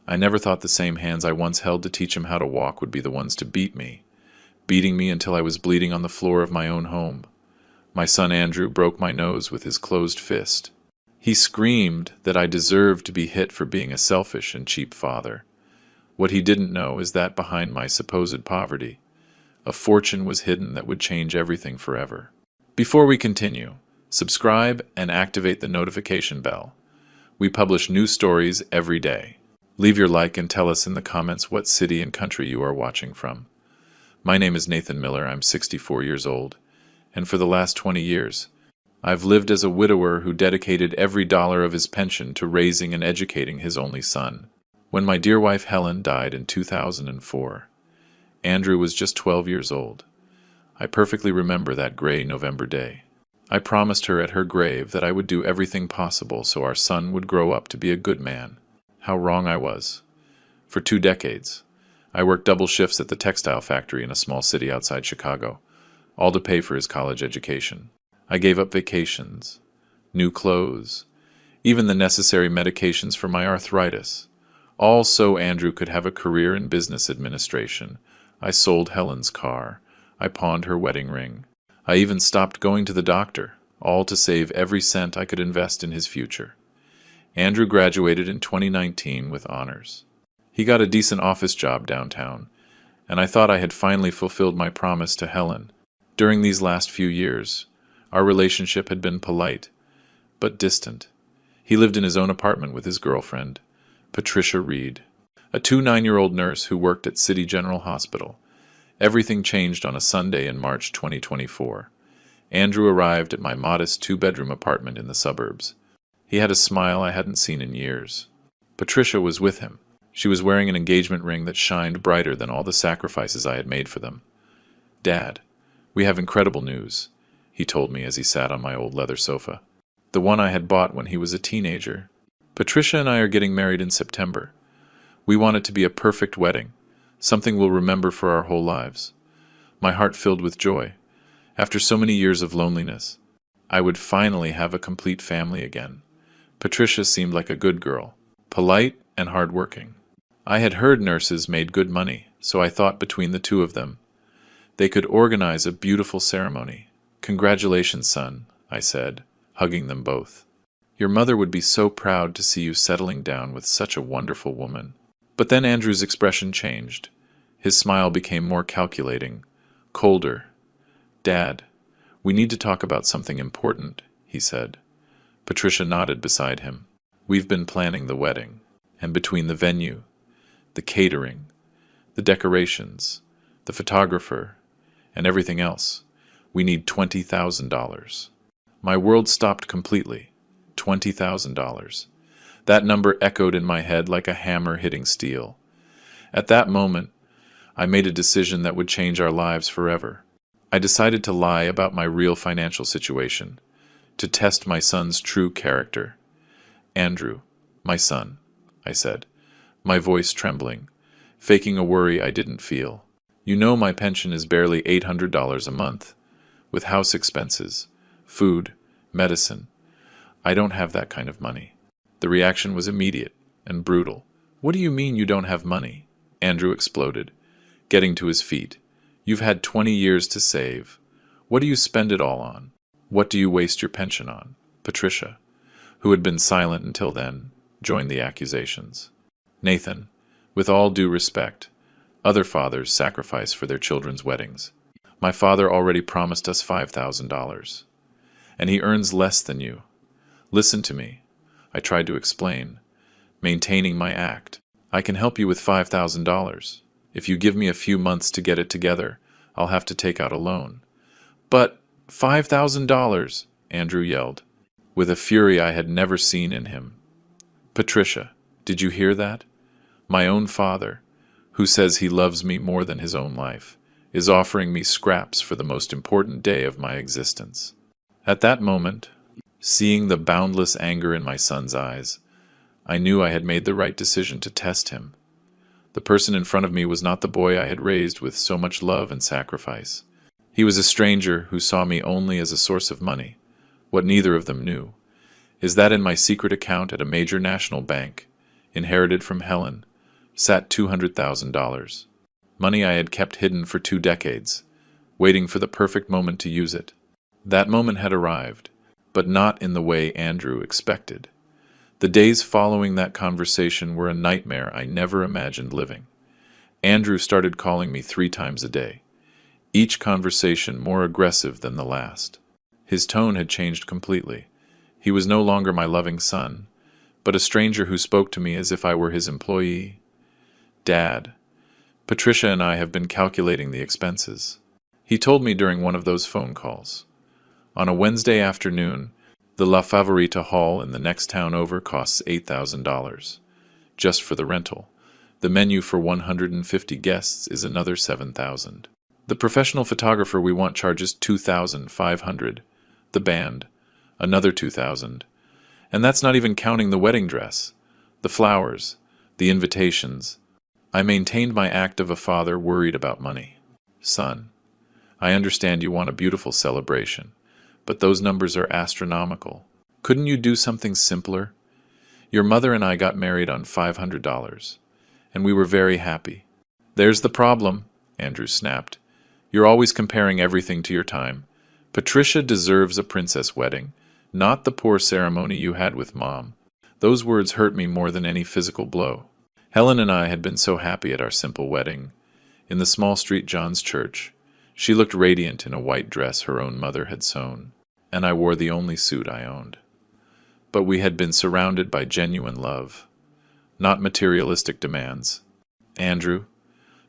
I never thought the same hands I once held to teach him how to walk would be the ones to beat me, beating me until I was bleeding on the floor of my own home. My son Andrew broke my nose with his closed fist. He screamed that I deserved to be hit for being a selfish and cheap father. What he didn't know is that behind my supposed poverty, a fortune was hidden that would change everything forever. Before we continue, subscribe and activate the notification bell. We publish new stories every day. Leave your like and tell us in the comments what city and country you are watching from. My name is Nathan Miller. I'm 64 years old, and for the last 20 years, I've lived as a widower who dedicated every dollar of his pension to raising and educating his only son. When my dear wife Helen died in 2004, Andrew was just 12 years old. I perfectly remember that gray November day. I promised her at her grave that I would do everything possible so our son would grow up to be a good man. How wrong I was. For 2 decades, I worked double shifts at the textile factory in a small city outside Chicago, all to pay for his college education. I gave up vacations, new clothes, even the necessary medications for my arthritis, all so Andrew could have a career in business administration. I sold Helen's car. I pawned her wedding ring. I even stopped going to the doctor, all to save every cent I could invest in his future. Andrew graduated in 2019 with honors. He got a decent office job downtown, and I thought I had finally fulfilled my promise to Helen. During these last few years, our relationship had been polite, but distant. He lived in his own apartment with his girlfriend, Patricia Reed, a 9-year-old nurse who worked at City General Hospital. Everything changed on a Sunday in March 2024. Andrew arrived at my modest 2-bedroom apartment in the suburbs. He had a smile I hadn't seen in years. Patricia was with him. She was wearing an engagement ring that shined brighter than all the sacrifices I had made for them. "Dad, we have incredible news," he told me as he sat on my old leather sofa, the one I had bought when he was a teenager. "Patricia and I are getting married in September. We want it to be a perfect wedding, something we'll remember for our whole lives." My heart filled with joy. After so many years of loneliness, I would finally have a complete family again. Patricia seemed like a good girl, polite and hardworking. I had heard nurses made good money, so I thought between the two of them, they could organize a beautiful ceremony. "Congratulations, son," I said, hugging them both. "Your mother would be so proud to see you settling down with such a wonderful woman." But then Andrew's expression changed. His smile became more calculating, colder. "Dad, we need to talk about something important," he said. Patricia nodded beside him. "We've been planning the wedding, and between the venue, the catering, the decorations, the photographer, and everything else, we need $20,000. My world stopped completely. $20,000. That number echoed in my head like a hammer hitting steel. At that moment, I made a decision that would change our lives forever. I decided to lie about my real financial situation, to test my son's true character. "Andrew, my son," I said, my voice trembling, faking a worry I didn't feel. "You know my pension is barely $800 a month, with house expenses, food, medicine. I don't have that kind of money." The reaction was immediate and brutal. "What do you mean you don't have money?" Andrew exploded, getting to his feet. "You've had 20 years to save. What do you spend it all on? What do you waste your pension on?" Patricia, who had been silent until then, joined the accusations. "Nathan, with all due respect, other fathers sacrifice for their children's weddings. My father already promised us $5,000, and he earns less than you. Listen to me," I tried to explain, maintaining my act. "I can help you with $5,000. If you give me a few months to get it together, I'll have to take out a loan." "But $5,000, Andrew yelled, with a fury I had never seen in him. "Patricia, did you hear that? My own father, who says he loves me more than his own life, is offering me scraps for the most important day of my existence." At that moment, seeing the boundless anger in my son's eyes, I knew I had made the right decision to test him. The person in front of me was not the boy I had raised with so much love and sacrifice. He was a stranger who saw me only as a source of money. What neither of them knew is that in my secret account at a major national bank, inherited from Helen, sat $200,000. Money I had kept hidden for 2 decades, waiting for the perfect moment to use it. That moment had arrived, but not in the way Andrew expected. The days following that conversation were a nightmare I never imagined living. Andrew started calling me 3 times a day, each conversation more aggressive than the last. His tone had changed completely. He was no longer my loving son, but a stranger who spoke to me as if I were his employee. Dad, Patricia and I have been calculating the expenses. He told me during one of those phone calls. On a Wednesday afternoon, the La Favorita Hall in the next town over costs $8,000, just for the rental. The menu for 150 guests is another $7,000. The professional photographer we want charges $2,500. The band, another $2,000. And that's not even counting the wedding dress, the flowers, the invitations. I maintained my act of a father worried about money. Son, I understand you want a beautiful celebration, but those numbers are astronomical. Couldn't you do something simpler? Your mother and I got married on $500, and we were very happy. There's the problem, Andrew snapped. You're always comparing everything to your time. Patricia deserves a princess wedding, not the poor ceremony you had with Mom. Those words hurt me more than any physical blow. Helen and I had been so happy at our simple wedding. In the small St. John's church, she looked radiant in a white dress her own mother had sewn, and I wore the only suit I owned. But we had been surrounded by genuine love, not materialistic demands. Andrew,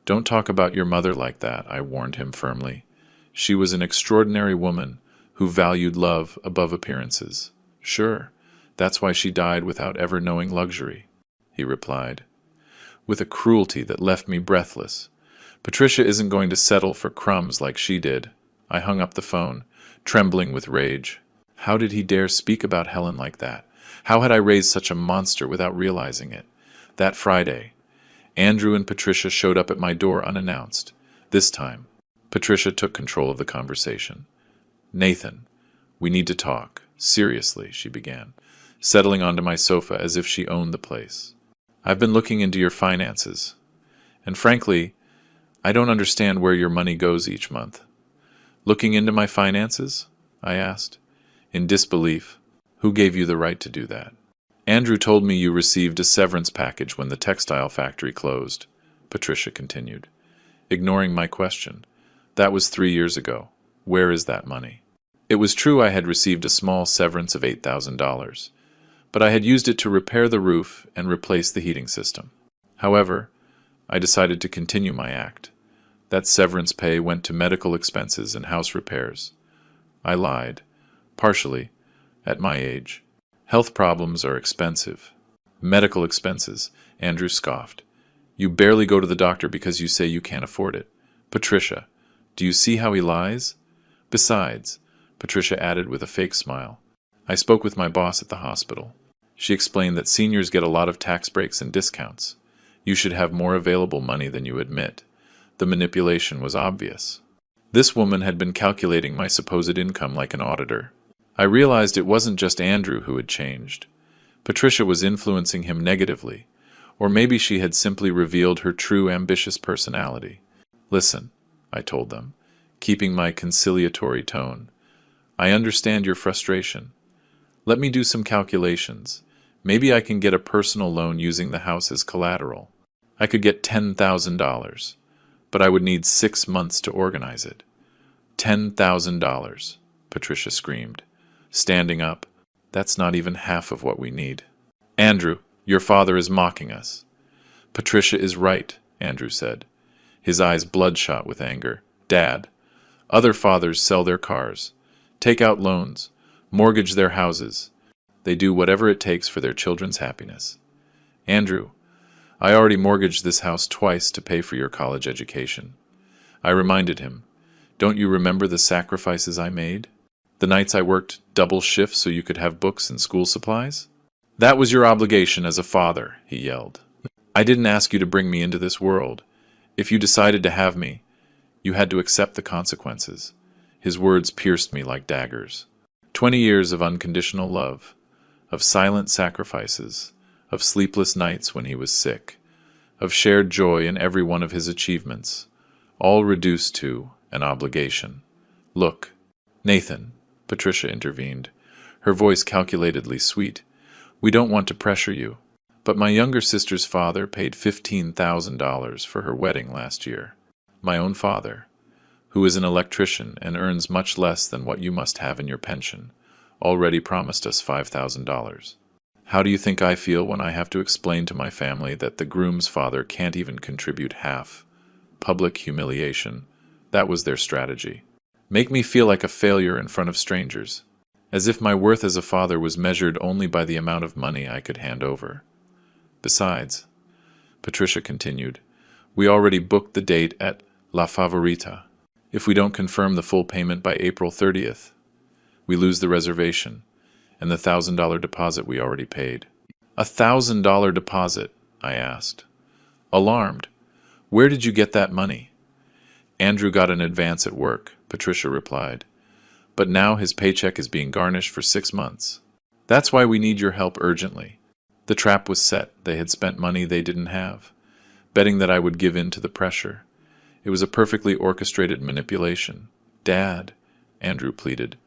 don't talk about your mother like that, I warned him firmly. She was an extraordinary woman who valued love above appearances. Sure, that's why she died without ever knowing luxury, he replied, with a cruelty that left me breathless. Patricia isn't going to settle for crumbs like she did. I hung up the phone, trembling with rage. How did he dare speak about Helen like that? How had I raised such a monster without realizing it? That Friday, Andrew and Patricia showed up at my door unannounced. This time, Patricia took control of the conversation. Nathan, we need to talk. Seriously, she began, settling onto my sofa as if she owned the place. I've been looking into your finances, and frankly, I don't understand where your money goes each month. Looking into my finances? I asked, in disbelief. Who gave you the right to do that? Andrew told me you received a severance package when the textile factory closed, Patricia continued, ignoring my question. That was 3 years ago. Where is that money? It was true I had received a small severance of $8,000, but I had used it to repair the roof and replace the heating system. However, I decided to continue my act. That severance pay went to medical expenses and house repairs. I lied, partially, at my age. Health problems are expensive. Medical expenses, Andrew scoffed. You barely go to the doctor because you say you can't afford it. Patricia, do you see how he lies? Besides, Patricia added with a fake smile, I spoke with my boss at the hospital. She explained that seniors get a lot of tax breaks and discounts. You should have more available money than you admit. The manipulation was obvious. This woman had been calculating my supposed income like an auditor. I realized it wasn't just Andrew who had changed. Patricia was influencing him negatively, or maybe she had simply revealed her true ambitious personality. Listen, I told them, keeping my conciliatory tone. I understand your frustration. Let me do some calculations. Maybe I can get a personal loan using the house as collateral. I could get $10,000, but I would need 6 months to organize it. $10,000, Patricia screamed, standing up. That's not even half of what we need. Andrew, your father is mocking us. Patricia is right, Andrew said, his eyes bloodshot with anger. Dad, other fathers sell their cars, take out loans, mortgage their houses. They do whatever it takes for their children's happiness. Andrew, I already mortgaged this house twice to pay for your college education. I reminded him, don't you remember the sacrifices I made? The nights I worked double shifts so you could have books and school supplies? That was your obligation as a father, he yelled. I didn't ask you to bring me into this world. If you decided to have me, you had to accept the consequences. His words pierced me like daggers. 20 years of unconditional love, of silent sacrifices, of sleepless nights when he was sick. of shared joy in every one of his achievements, all reduced to an obligation. Look, Nathan, Patricia intervened, her voice calculatedly sweet. We don't want to pressure you, but my younger sister's father paid $15,000 for her wedding last year. My own father, who is an electrician and earns much less than what you must have in your pension, already promised us $5,000. How do you think I feel when I have to explain to my family that the groom's father can't even contribute half? Public humiliation. That was their strategy. Make me feel like a failure in front of strangers, as if my worth as a father was measured only by the amount of money I could hand over. Besides, Patricia continued, we already booked the date at La Favorita. If we don't confirm the full payment by April 30th, we lose the reservation and the $1,000 deposit we already paid. $1,000 deposit, I asked. Alarmed. Where did you get that money? Andrew got an advance at work, Patricia replied. But now his paycheck is being garnished for 6 months. That's why we need your help urgently. The trap was set. They had spent money they didn't have, betting that I would give in to the pressure. It was a perfectly orchestrated manipulation. Dad, Andrew pleaded,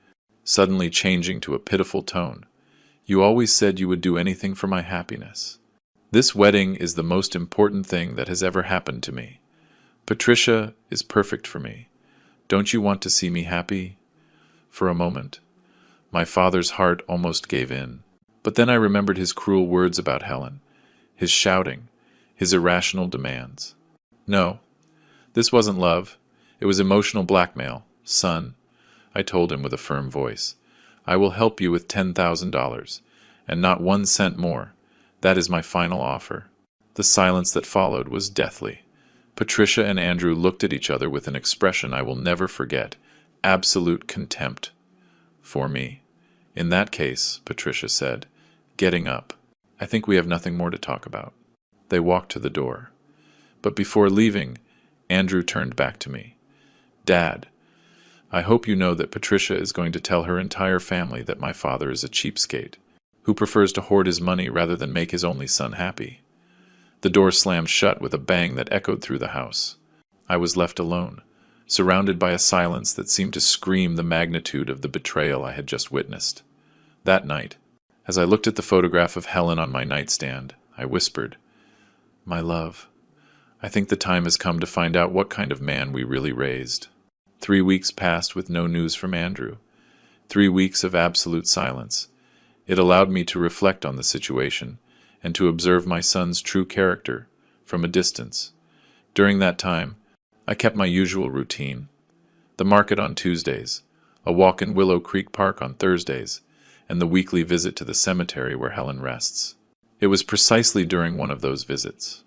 suddenly changing to a pitiful tone. You always said you would do anything for my happiness. This wedding is the most important thing that has ever happened to me. Patricia is perfect for me. Don't you want to see me happy? For a moment, my father's heart almost gave in. But then I remembered his cruel words about Helen, his shouting, his irrational demands. No, this wasn't love. It was emotional blackmail. Son, I told him with a firm voice, I will help you with $10,000, and not 1 cent more. That is my final offer. The silence that followed was deathly. Patricia and Andrew looked at each other with an expression I will never forget, absolute contempt for me. In that case, Patricia said, getting up, I think we have nothing more to talk about. They walked to the door. But before leaving, Andrew turned back to me. Dad, I hope you know that Patricia is going to tell her entire family that my father is a cheapskate, who prefers to hoard his money rather than make his only son happy. The door slammed shut with a bang that echoed through the house. I was left alone, surrounded by a silence that seemed to scream the magnitude of the betrayal I had just witnessed. That night, as I looked at the photograph of Helen on my nightstand, I whispered, My love, I think the time has come to find out what kind of man we really raised. 3 weeks passed with no news from Andrew. 3 weeks of absolute silence. It allowed me to reflect on the situation and to observe my son's true character from a distance. During that time, I kept my usual routine. The market on Tuesdays, a walk in Willow Creek Park on Thursdays, and the weekly visit to the cemetery where Helen rests. It was precisely during one of those visits,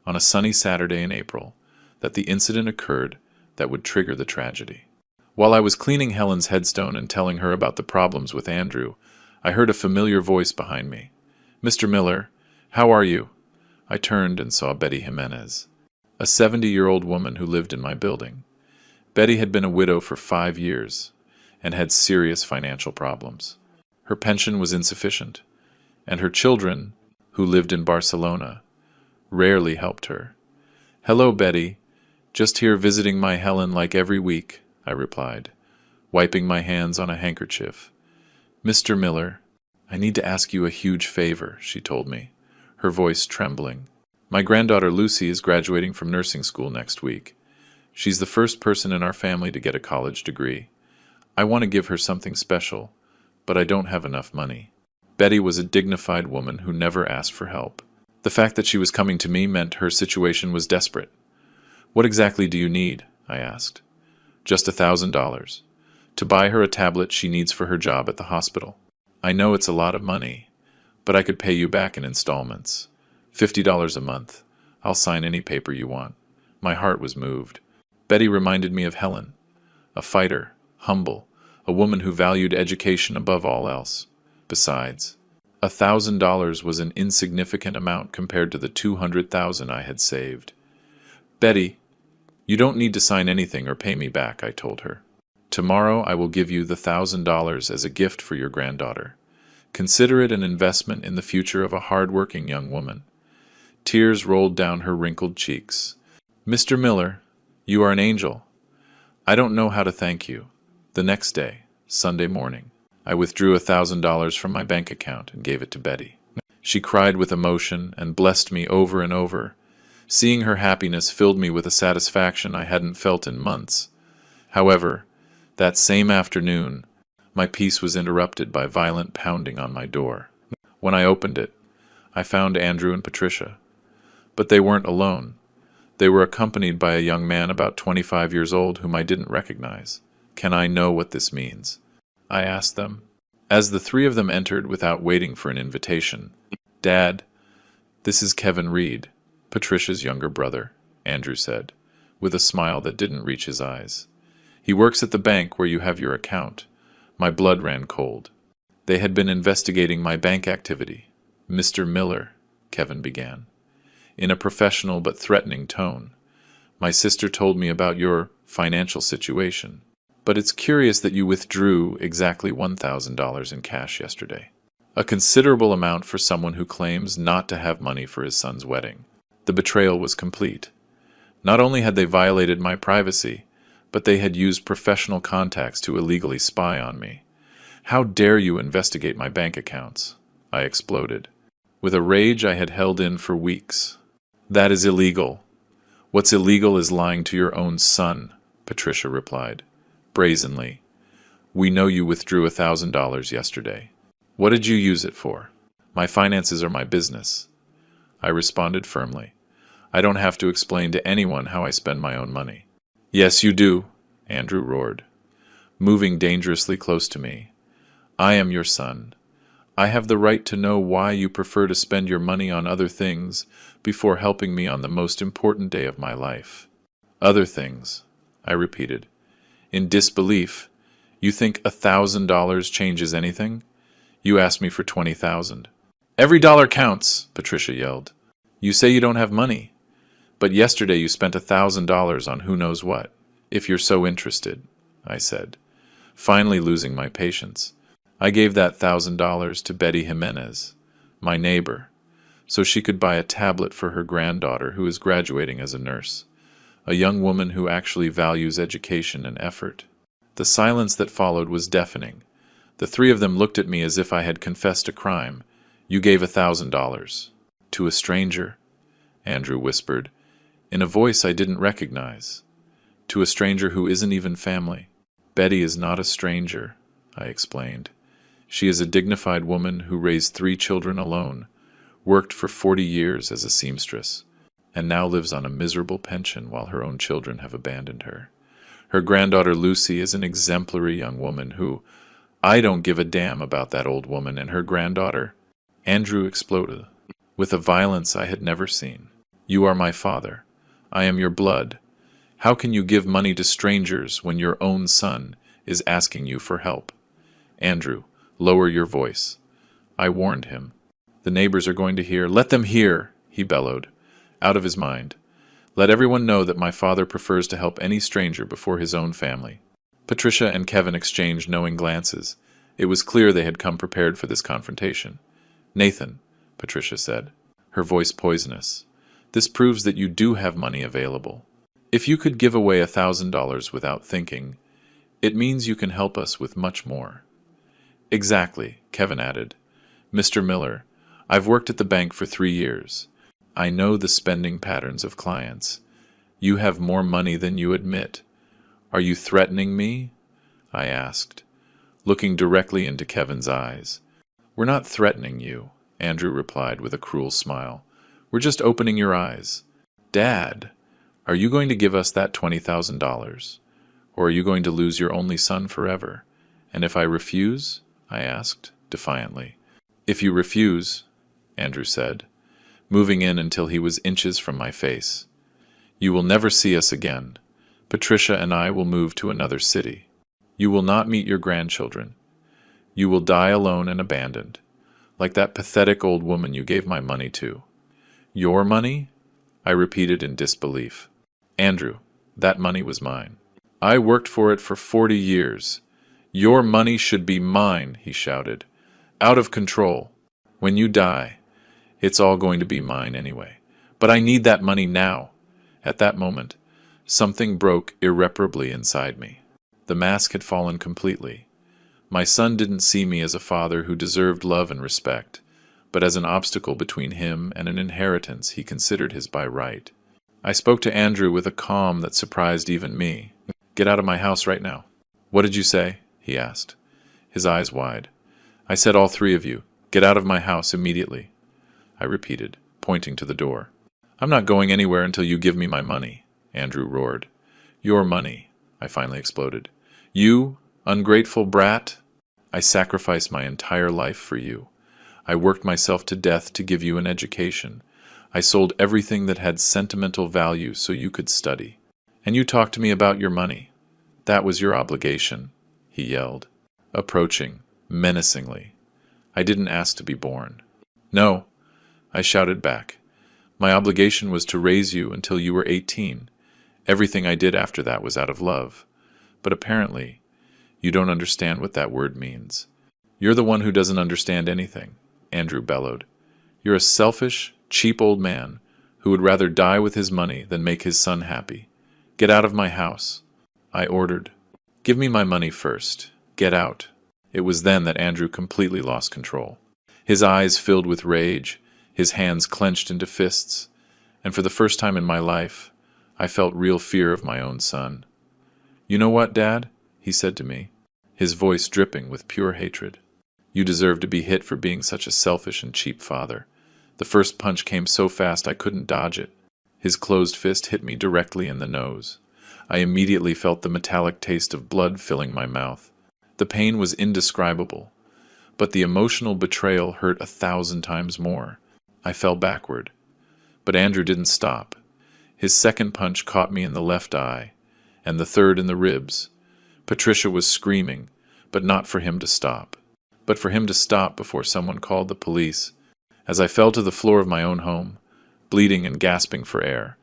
on a sunny Saturday in April, that the incident occurred that would trigger the tragedy. While I was cleaning Helen's headstone and telling her about the problems with Andrew, I heard a familiar voice behind me. Mr. Miller, how are you? I turned and saw Betty Jimenez, a 70-year-old woman who lived in my building. Betty had been a widow for 5 years and had serious financial problems. Her pension was insufficient, and her children, who lived in Barcelona, rarely helped her. Hello, Betty. Just here visiting my Helen like every week, I replied, wiping my hands on a handkerchief. Mr. Miller, I need to ask you a huge favor, she told me, her voice trembling. My granddaughter Lucy is graduating from nursing school next week. She's the first person in our family to get a college degree. I want to give her something special, but I don't have enough money. Betty was a dignified woman who never asked for help. The fact that she was coming to me meant her situation was desperate. What exactly do you need? I asked. Just $1,000. To buy her a tablet she needs for her job at the hospital. I know it's a lot of money, but I could pay you back in installments. $50 a month. I'll sign any paper you want. My heart was moved. Betty reminded me of Helen, a fighter, humble, a woman who valued education above all else. Besides, $1,000 was an insignificant amount compared to the $200,000 I had saved. Betty, you don't need to sign anything or pay me back, I told her. Tomorrow I will give you the $1,000 as a gift for your granddaughter. Consider it an investment in the future of a hard-working young woman. Tears rolled down her wrinkled cheeks. "Mr. Miller, you are an angel. I don't know how to thank you." The next day, Sunday morning, I withdrew $1,000 from my bank account and gave it to Betty. She cried with emotion and blessed me over and over. Seeing her happiness filled me with a satisfaction I hadn't felt in months. However, that same afternoon, my peace was interrupted by violent pounding on my door. When I opened it, I found Andrew and Patricia. But they weren't alone. They were accompanied by a young man about 25 years old whom I didn't recognize. "Can I know what this means?" I asked them. As the three of them entered without waiting for an invitation, "Dad, this is Kevin Reed, Patricia's younger brother," Andrew said, with a smile that didn't reach his eyes. "He works at the bank where you have your account." My blood ran cold. They had been investigating my bank activity. "Mr. Miller," Kevin began, in a professional but threatening tone, "my sister told me about your financial situation, but it's curious that you withdrew exactly $1,000 in cash yesterday. A considerable amount for someone who claims not to have money for his son's wedding." The betrayal was complete. Not only had they violated my privacy, but they had used professional contacts to illegally spy on me. "How dare you investigate my bank accounts?" I exploded, with a rage I had held in for weeks. "That is illegal. What's illegal is lying to your own son," Patricia replied, brazenly. "We know you withdrew $1,000 yesterday. What did you use it for?" "My finances are my business," I responded firmly. "I don't have to explain to anyone how I spend my own money." "Yes, you do," Andrew roared, moving dangerously close to me. "I am your son. I have the right to know why you prefer to spend your money on other things before helping me on the most important day of my life." "Other things," I repeated, in disbelief. "You think $1,000 changes anything? You asked me for 20,000. "Every dollar counts," Patricia yelled. "You say you don't have money, but yesterday you spent $1,000 on who knows what." "If you're so interested," I said, finally losing my patience. I gave that $1,000 to Betty Jimenez, my neighbor, so she could buy a tablet for her granddaughter who is graduating as a nurse, a young woman who actually values education and effort. The silence that followed was deafening. The three of them looked at me as if I had confessed a crime. "You gave $1,000 to a stranger," Andrew whispered, in a voice I didn't recognize. "To a stranger who isn't even family." "Betty is not a stranger," I explained. "She is a dignified woman who raised 3 children alone, worked for 40 years as a seamstress, and now lives on a miserable pension while her own children have abandoned her. Her granddaughter Lucy is an exemplary young woman who— I don't give a damn about that old woman and her granddaughter." Andrew exploded, with a violence I had never seen. "You are my father. I am your blood. How can you give money to strangers when your own son is asking you for help?" "Andrew, lower your voice," I warned him. "The neighbors are going to hear." "Let them hear," he bellowed, out of his mind. "Let everyone know that my father prefers to help any stranger before his own family." Patricia and Kevin exchanged knowing glances. It was clear they had come prepared for this confrontation. "Nathan," Patricia said, her voice poisonous, "this proves that you do have money available. If you could give away $1,000 without thinking, it means you can help us with much more." "Exactly," Kevin added. "Mr. Miller, I've worked at the bank for 3 years. I know the spending patterns of clients. You have more money than you admit. Are you threatening me?" I asked, looking directly into Kevin's eyes. "We're not threatening you," Andrew replied with a cruel smile. "We're just opening your eyes. Dad, are you going to give us that $20,000? Or are you going to lose your only son forever? And if I refuse?" I asked, defiantly. "If you refuse," Andrew said, moving in until he was inches from my face, "you will never see us again. Patricia and I will move to another city. You will not meet your grandchildren. You will die alone and abandoned, like that pathetic old woman you gave my money to." "Your money?" I repeated in disbelief. "Andrew, that money was mine. I worked for it for 40 years. Your money should be mine," he shouted. "Out of control. When you die, it's all going to be mine anyway. But I need that money now. At that moment, something broke irreparably inside me. The mask had fallen completely. My son didn't see me as a father who deserved love and respect, but as an obstacle between him and an inheritance he considered his by right. I spoke to Andrew with a calm that surprised even me. "Get out of my house right now." "What did you say?" he asked, his eyes wide. "I said all three of you, get out of my house immediately," I repeated, pointing to the door. "I'm not going anywhere until you give me my money," Andrew roared. "Your money," I finally exploded. "You, ungrateful brat! I sacrificed my entire life for you. I worked myself to death to give you an education. I sold everything that had sentimental value so you could study. And you talked to me about your money. That was your obligation," he yelled, approaching menacingly. I didn't ask to be born. "No," I shouted back. "My obligation was to raise you until you were 18. Everything I did after that was out of love. But apparently, you don't understand what that word means." "You're the one who doesn't understand anything," Andrew bellowed. "You're a selfish, cheap old man who would rather die with his money than make his son happy. Get out of my house," I ordered. "Give me my money first. Get out." It was then that Andrew completely lost control. His eyes filled with rage, his hands clenched into fists, and for the first time in my life, I felt real fear of my own son. "You know what, Dad?" he said to me, his voice dripping with pure hatred. "You deserve to be hit for being such a selfish and cheap father. The first punch came so fast I couldn't dodge it." His closed fist hit me directly in the nose. I immediately felt the metallic taste of blood filling my mouth. The pain was indescribable, but the emotional betrayal hurt 1,000 times more. I fell backward. But Andrew didn't stop. His second punch caught me in the left eye, and the third in the ribs. Patricia was screaming, but not for him to stop. But for him to stop before someone called the police. As I fell to the floor of my own home, bleeding and gasping for air,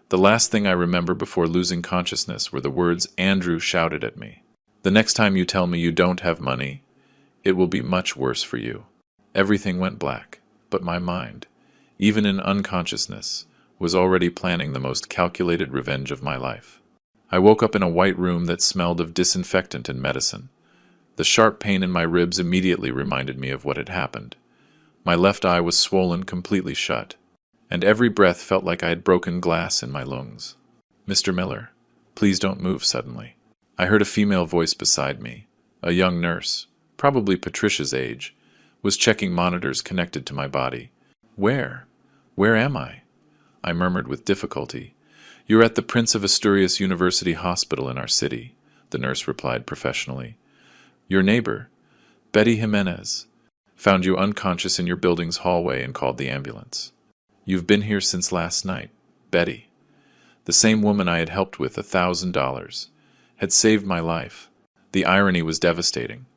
the last thing I remember before losing consciousness were the words Andrew shouted at me. "The next time you tell me you don't have money, it will be much worse for you." Everything went black, but my mind, even in unconsciousness, was already planning the most calculated revenge of my life. I woke up in a white room that smelled of disinfectant and medicine. The sharp pain in my ribs immediately reminded me of what had happened. My left eye was swollen completely shut, and every breath felt like I had broken glass in my lungs. "Mr. Miller, please don't move suddenly." I heard a female voice beside me. A young nurse, probably Patricia's age, was checking monitors connected to my body. "Where? Where am I?" I murmured with difficulty. "You're at the Prince of Asturias University Hospital in our city," the nurse replied professionally. "Your neighbor, Betty Jimenez, found you unconscious in your building's hallway and called the ambulance. You've been here since last night. Betty, the same woman I had helped with $1,000, had saved my life." The irony was devastating.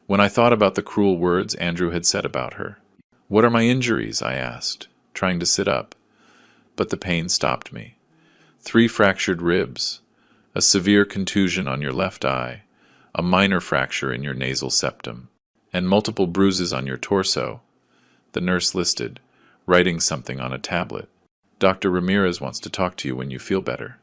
When I thought about the cruel words Andrew had said about her. "What are my injuries?" I asked, trying to sit up. But the pain stopped me. 3 fractured ribs, a severe contusion on your left eye, a minor fracture in your nasal septum, and multiple bruises on your torso, the nurse listed, writing something on a tablet. "Dr. Ramirez wants to talk to you when you feel better."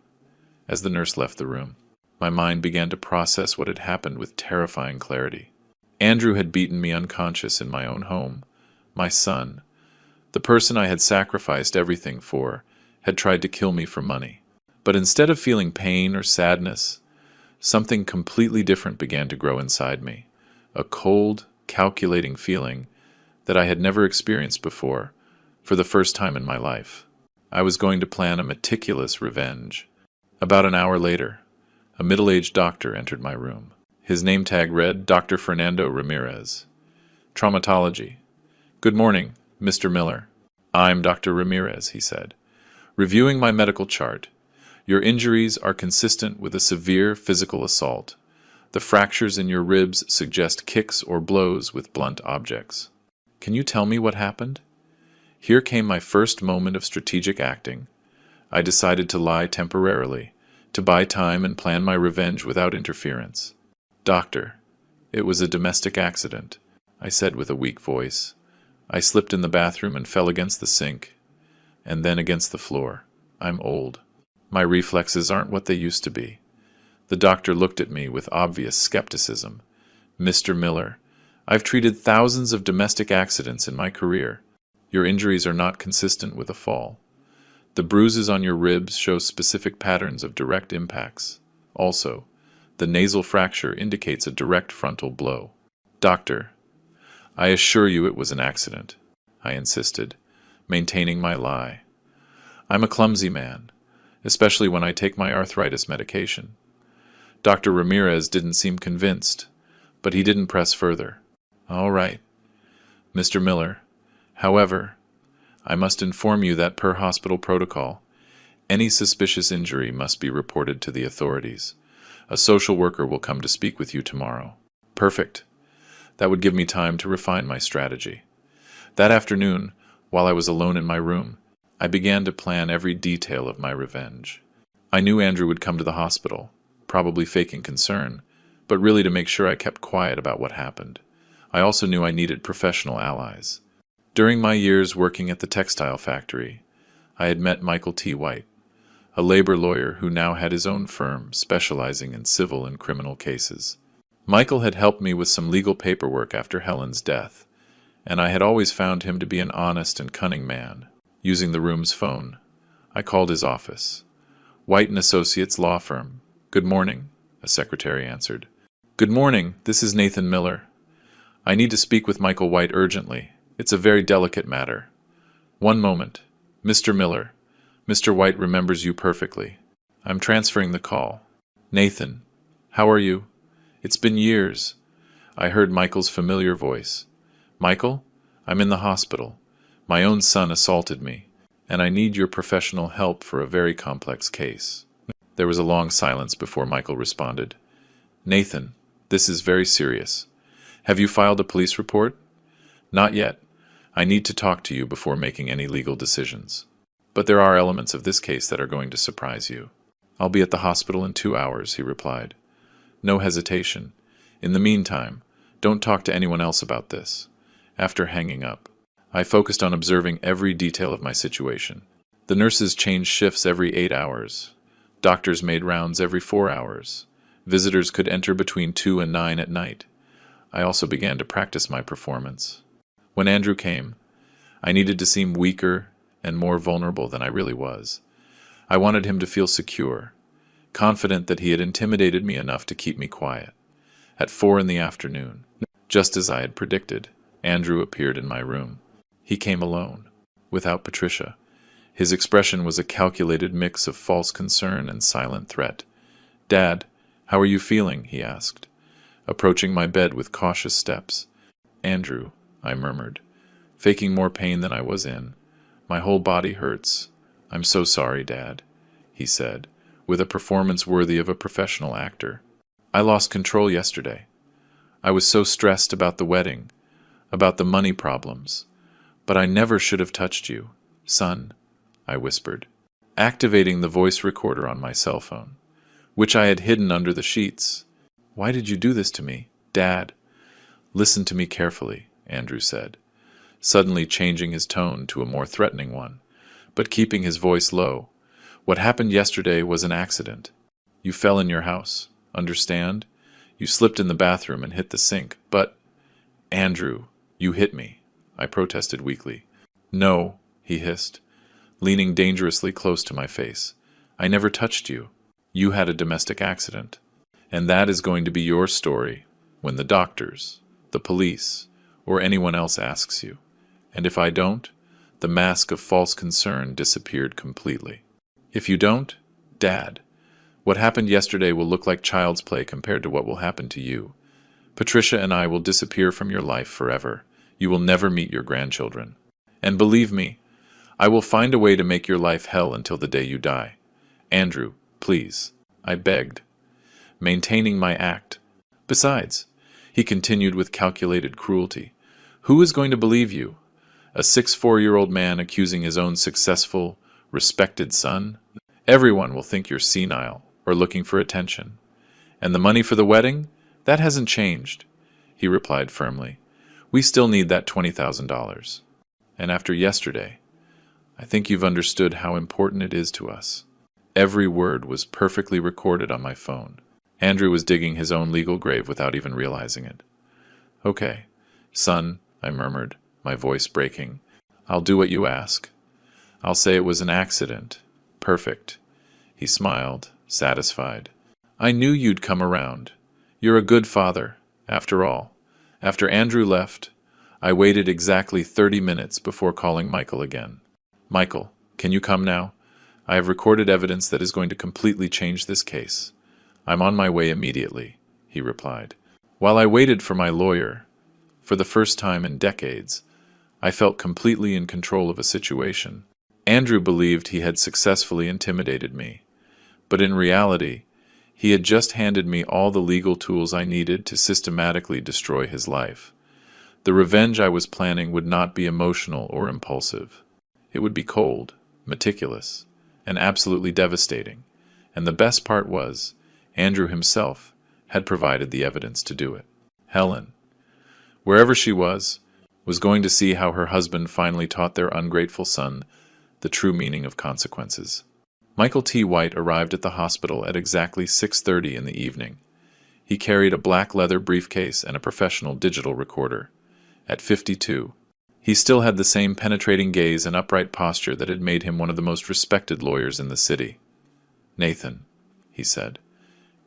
As the nurse left the room, my mind began to process what had happened with terrifying clarity. Andrew had beaten me unconscious in my own home. My son, the person I had sacrificed everything for, had tried to kill me for money. But instead of feeling pain or sadness, something completely different began to grow inside me. A cold, calculating feeling that I had never experienced before, for the first time in my life. I was going to plan a meticulous revenge. About an hour later, a middle-aged doctor entered my room. His name tag read, "Dr. Fernando Ramirez. Traumatology." "Good morning, Mr. Miller." "I'm Dr. Ramirez," he said. "Reviewing my medical chart. Your injuries are consistent with a severe physical assault. The fractures in your ribs suggest kicks or blows with blunt objects." Can you tell me what happened? Here came my first moment of strategic acting. I decided to lie temporarily, to buy time and plan my revenge without interference. "Doctor, it was a domestic accident," I said with a weak voice. "I slipped in the bathroom and fell against the sink. and then against the floor. I'm old. My reflexes aren't what they used to be. The doctor looked at me with obvious skepticism. Mr. Miller, I've treated thousands of domestic accidents in my career. Your injuries are not consistent with a fall. The bruises on your ribs show specific patterns of direct impacts. Also, the nasal fracture indicates a direct frontal blow. Doctor, I assure you it was an accident, I insisted, maintaining my lie. I'm a clumsy man, especially when I take my arthritis medication. Dr. Ramirez didn't seem convinced, but he didn't press further. All right, Mr. Miller. However, I must inform you that per hospital protocol, any suspicious injury must be reported to the authorities. A social worker will come to speak with you tomorrow. Perfect. That would give me time to refine my strategy. That afternoon, while I was alone in my room, I began to plan every detail of my revenge. I knew Andrew would come to the hospital, probably faking concern, but really to make sure I kept quiet about what happened. I also knew I needed professional allies. During my years working at the textile factory, I had met Michael T. White, a labor lawyer who now had his own firm specializing in civil and criminal cases. Michael had helped me with some legal paperwork after Helen's death, and I had always found him to be an honest and cunning man. Using the room's phone, I called his office. White & Associates law firm. Good morning, a secretary answered. Good morning, this is Nathan Miller. I need to speak with Michael White urgently. It's a very delicate matter. One moment. Mr. Miller. Mr. White remembers you perfectly. I'm transferring the call. Nathan, how are you? It's been years. I heard Michael's familiar voice. Michael, I'm in the hospital. My own son assaulted me, and I need your professional help for a very complex case. There was a long silence before Michael responded. Nathan, this is very serious. Have you filed a police report? Not yet. I need to talk to you before making any legal decisions. But there are elements of this case that are going to surprise you. I'll be at the hospital in 2 hours, he replied. No hesitation. In the meantime, don't talk to anyone else about this. After hanging up, I focused on observing every detail of my situation. The nurses changed shifts every 8 hours. Doctors made rounds every 4 hours. Visitors could enter between 2 and 9 at night. I also began to practice my performance. When Andrew came, I needed to seem weaker and more vulnerable than I really was. I wanted him to feel secure, confident that he had intimidated me enough to keep me quiet. At 4 in the afternoon, just as I had predicted, Andrew appeared in my room. He came alone, without Patricia. His expression was a calculated mix of false concern and silent threat. Dad, how are you feeling? He asked, approaching my bed with cautious steps. Andrew, I murmured, faking more pain than I was in. My whole body hurts. I'm so sorry, Dad, he said, with a performance worthy of a professional actor. I lost control yesterday. I was so stressed about the wedding, about the money problems. But I never should have touched you, son, I whispered, activating the voice recorder on my cell phone, which I had hidden under the sheets. Why did you do this to me, Dad? Listen to me carefully, Andrew said, suddenly changing his tone to a more threatening one, but keeping his voice low. What happened yesterday was an accident. You fell in your house, understand? You slipped in the bathroom and hit the sink, but... Andrew, you hit me, I protested weakly. No, he hissed, leaning dangerously close to my face. I never touched you. You had a domestic accident. And that is going to be your story when the doctors, the police, or anyone else asks you. And if I don't, the mask of false concern disappeared completely. If you don't, Dad, what happened yesterday will look like child's play compared to what will happen to you. Patricia and I will disappear from your life forever. You will never meet your grandchildren. And believe me, I will find a way to make your life hell until the day you die. Andrew, please, I begged, maintaining my act. Besides, he continued with calculated cruelty, who is going to believe you? A 6'4" man accusing his own successful, respected son? Everyone will think you're senile or looking for attention. And the money for the wedding? That hasn't changed, he replied firmly. We still need that $20,000. And after yesterday, I think you've understood how important it is to us. Every word was perfectly recorded on my phone. Andrew was digging his own legal grave without even realizing it. Okay, son, I murmured, my voice breaking. I'll do what you ask. I'll say it was an accident. Perfect. He smiled, satisfied. I knew you'd come around. You're a good father, after all. After Andrew left, I waited exactly 30 minutes before calling Michael again. Michael, can you come now? I have recorded evidence that is going to completely change this case. I'm on my way immediately, he replied. While I waited for my lawyer, for the first time in decades, I felt completely in control of a situation. Andrew believed he had successfully intimidated me, but in reality, he had just handed me all the legal tools I needed to systematically destroy his life. The revenge I was planning would not be emotional or impulsive. It would be cold, meticulous, and absolutely devastating. And the best part was, Andrew himself had provided the evidence to do it. Helen, wherever she was going to see how her husband finally taught their ungrateful son the true meaning of consequences. Michael T. White arrived at the hospital at exactly 6:30 in the evening. He carried a black leather briefcase and a professional digital recorder. At 52, he still had the same penetrating gaze and upright posture that had made him one of the most respected lawyers in the city. Nathan, he said,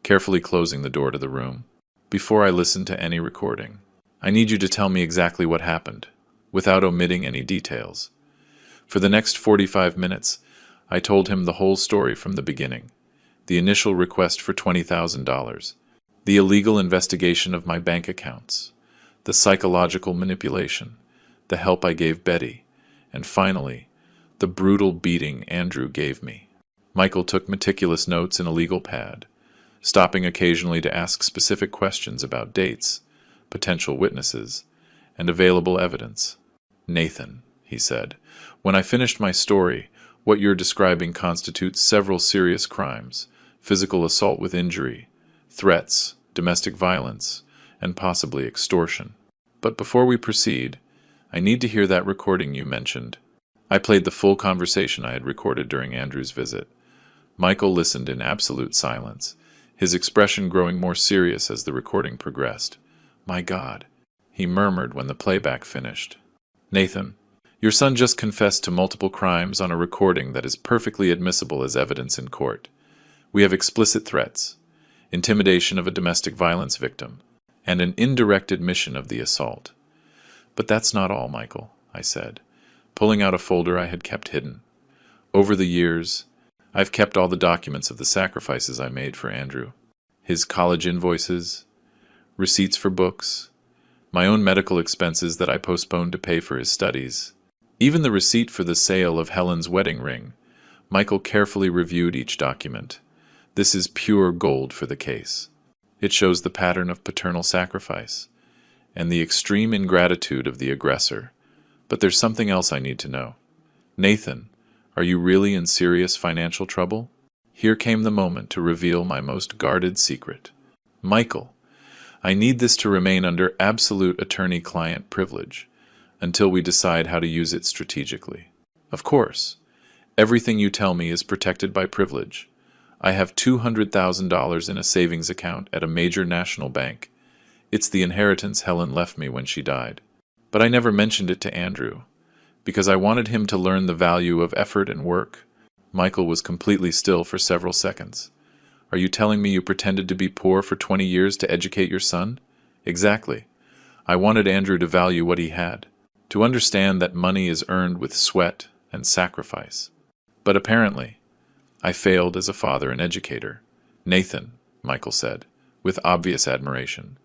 carefully closing the door to the room, before I listen to any recording, I need you to tell me exactly what happened, without omitting any details. For the next 45 minutes, I told him the whole story from the beginning. The initial request for $20,000, the illegal investigation of my bank accounts, the psychological manipulation, the help I gave Betty, and finally, the brutal beating Andrew gave me. Michael took meticulous notes in a legal pad, stopping occasionally to ask specific questions about dates, potential witnesses, and available evidence. Nathan, he said, when I finished my story, what you're describing constitutes several serious crimes: physical assault with injury, threats, domestic violence, and possibly extortion. But before we proceed, I need to hear that recording you mentioned. I played the full conversation I had recorded during Andrew's visit. Michael listened in absolute silence, his expression growing more serious as the recording progressed. My God, he murmured when the playback finished. Nathan, your son just confessed to multiple crimes on a recording that is perfectly admissible as evidence in court. We have explicit threats, intimidation of a domestic violence victim, and an indirect admission of the assault. But that's not all, Michael, I said, pulling out a folder I had kept hidden. Over the years, I've kept all the documents of the sacrifices I made for Andrew. His college invoices, receipts for books, my own medical expenses that I postponed to pay for his studies, even the receipt for the sale of Helen's wedding ring. Michael carefully reviewed each document. This is pure gold for the case. It shows the pattern of paternal sacrifice and the extreme ingratitude of the aggressor. But there's something else I need to know. Nathan, are you really in serious financial trouble? Here came the moment to reveal my most guarded secret. Michael, I need this to remain under absolute attorney-client privilege until we decide how to use it strategically. Of course, everything you tell me is protected by privilege. I have $200,000 in a savings account at a major national bank. It's the inheritance Helen left me when she died. But I never mentioned it to Andrew, because I wanted him to learn the value of effort and work. Michael was completely still for several seconds. Are you telling me you pretended to be poor for 20 years to educate your son? Exactly. I wanted Andrew to value what he had, to understand that money is earned with sweat and sacrifice. But apparently, I failed as a father and educator. Nathan, Michael said, with obvious admiration.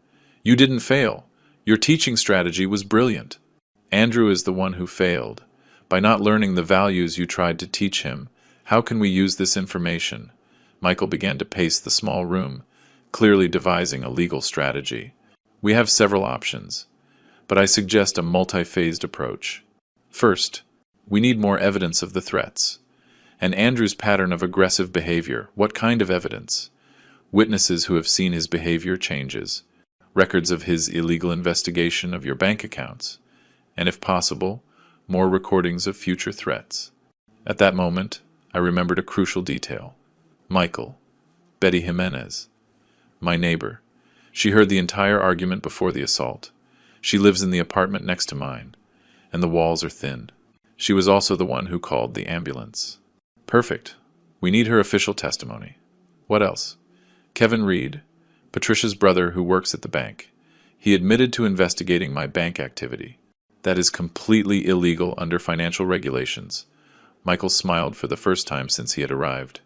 You didn't fail. Your teaching strategy was brilliant. Andrew is the one who failed. By not learning the values you tried to teach him, how can we use this information? Michael began to pace the small room, clearly devising a legal strategy. We have several options, but I suggest a multi-phased approach. First, we need more evidence of the threats. And Andrew's pattern of aggressive behavior. What kind of evidence? Witnesses who have seen his behavior changes, records of his illegal investigation of your bank accounts, and if possible, more recordings of future threats. At that moment, I remembered a crucial detail. Michael, Betty Jimenez, my neighbor. She heard the entire argument before the assault. She lives in the apartment next to mine, and the walls are thin. She was also the one who called the ambulance. Perfect. We need her official testimony. What else? Kevin Reed, Patricia's brother who works at the bank. He admitted to investigating my bank activity. That is completely illegal under financial regulations. Michael smiled for the first time since he had arrived.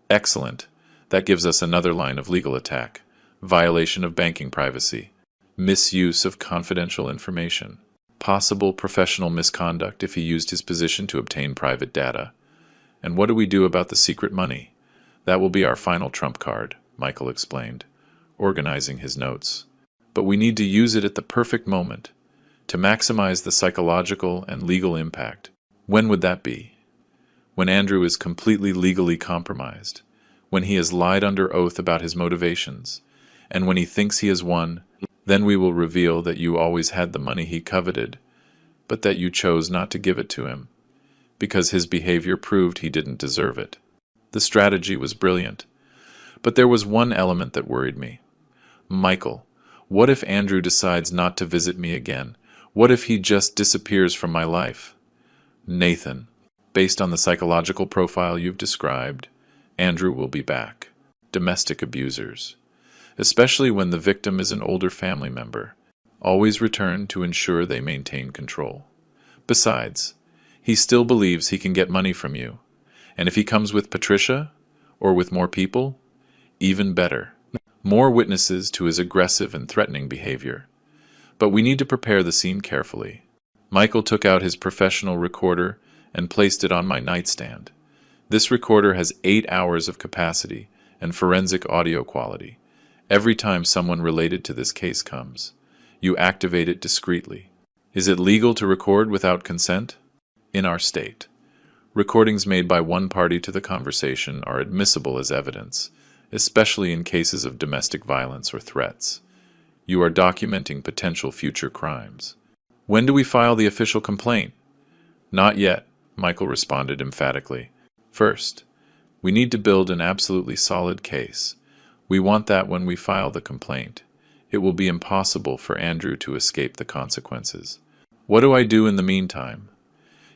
Excellent. That gives us another line of legal attack. Violation of banking privacy. Misuse of confidential information. Possible professional misconduct if he used his position to obtain private data. And what do we do about the secret money? That will be our final trump card, Michael explained, organizing his notes. But we need to use it at the perfect moment, to maximize the psychological and legal impact. When would that be? When Andrew is completely legally compromised, when he has lied under oath about his motivations, and when he thinks he has won, then we will reveal that you always had the money he coveted, but that you chose not to give it to him, because his behavior proved he didn't deserve it. The strategy was brilliant, but there was one element that worried me. Michael, what if Andrew decides not to visit me again? What if he just disappears from my life? Nathan, based on the psychological profile you've described, Andrew will be back. Domestic abusers, especially when the victim is an older family member, always return to ensure they maintain control. Besides, he still believes he can get money from you, and if he comes with Patricia, or with more people, even better. More witnesses to his aggressive and threatening behavior. But we need to prepare the scene carefully. Michael took out his professional recorder and placed it on my nightstand. This recorder has 8 hours of capacity and forensic audio quality. Every time someone related to this case comes, you activate it discreetly. Is it legal to record without consent? In our state, recordings made by one party to the conversation are admissible as evidence, especially in cases of domestic violence or threats. You are documenting potential future crimes. When do we file the official complaint? Not yet, Michael responded emphatically. First, we need to build an absolutely solid case. We want that when we file the complaint. It will be impossible for Andrew to escape the consequences. What do I do in the meantime?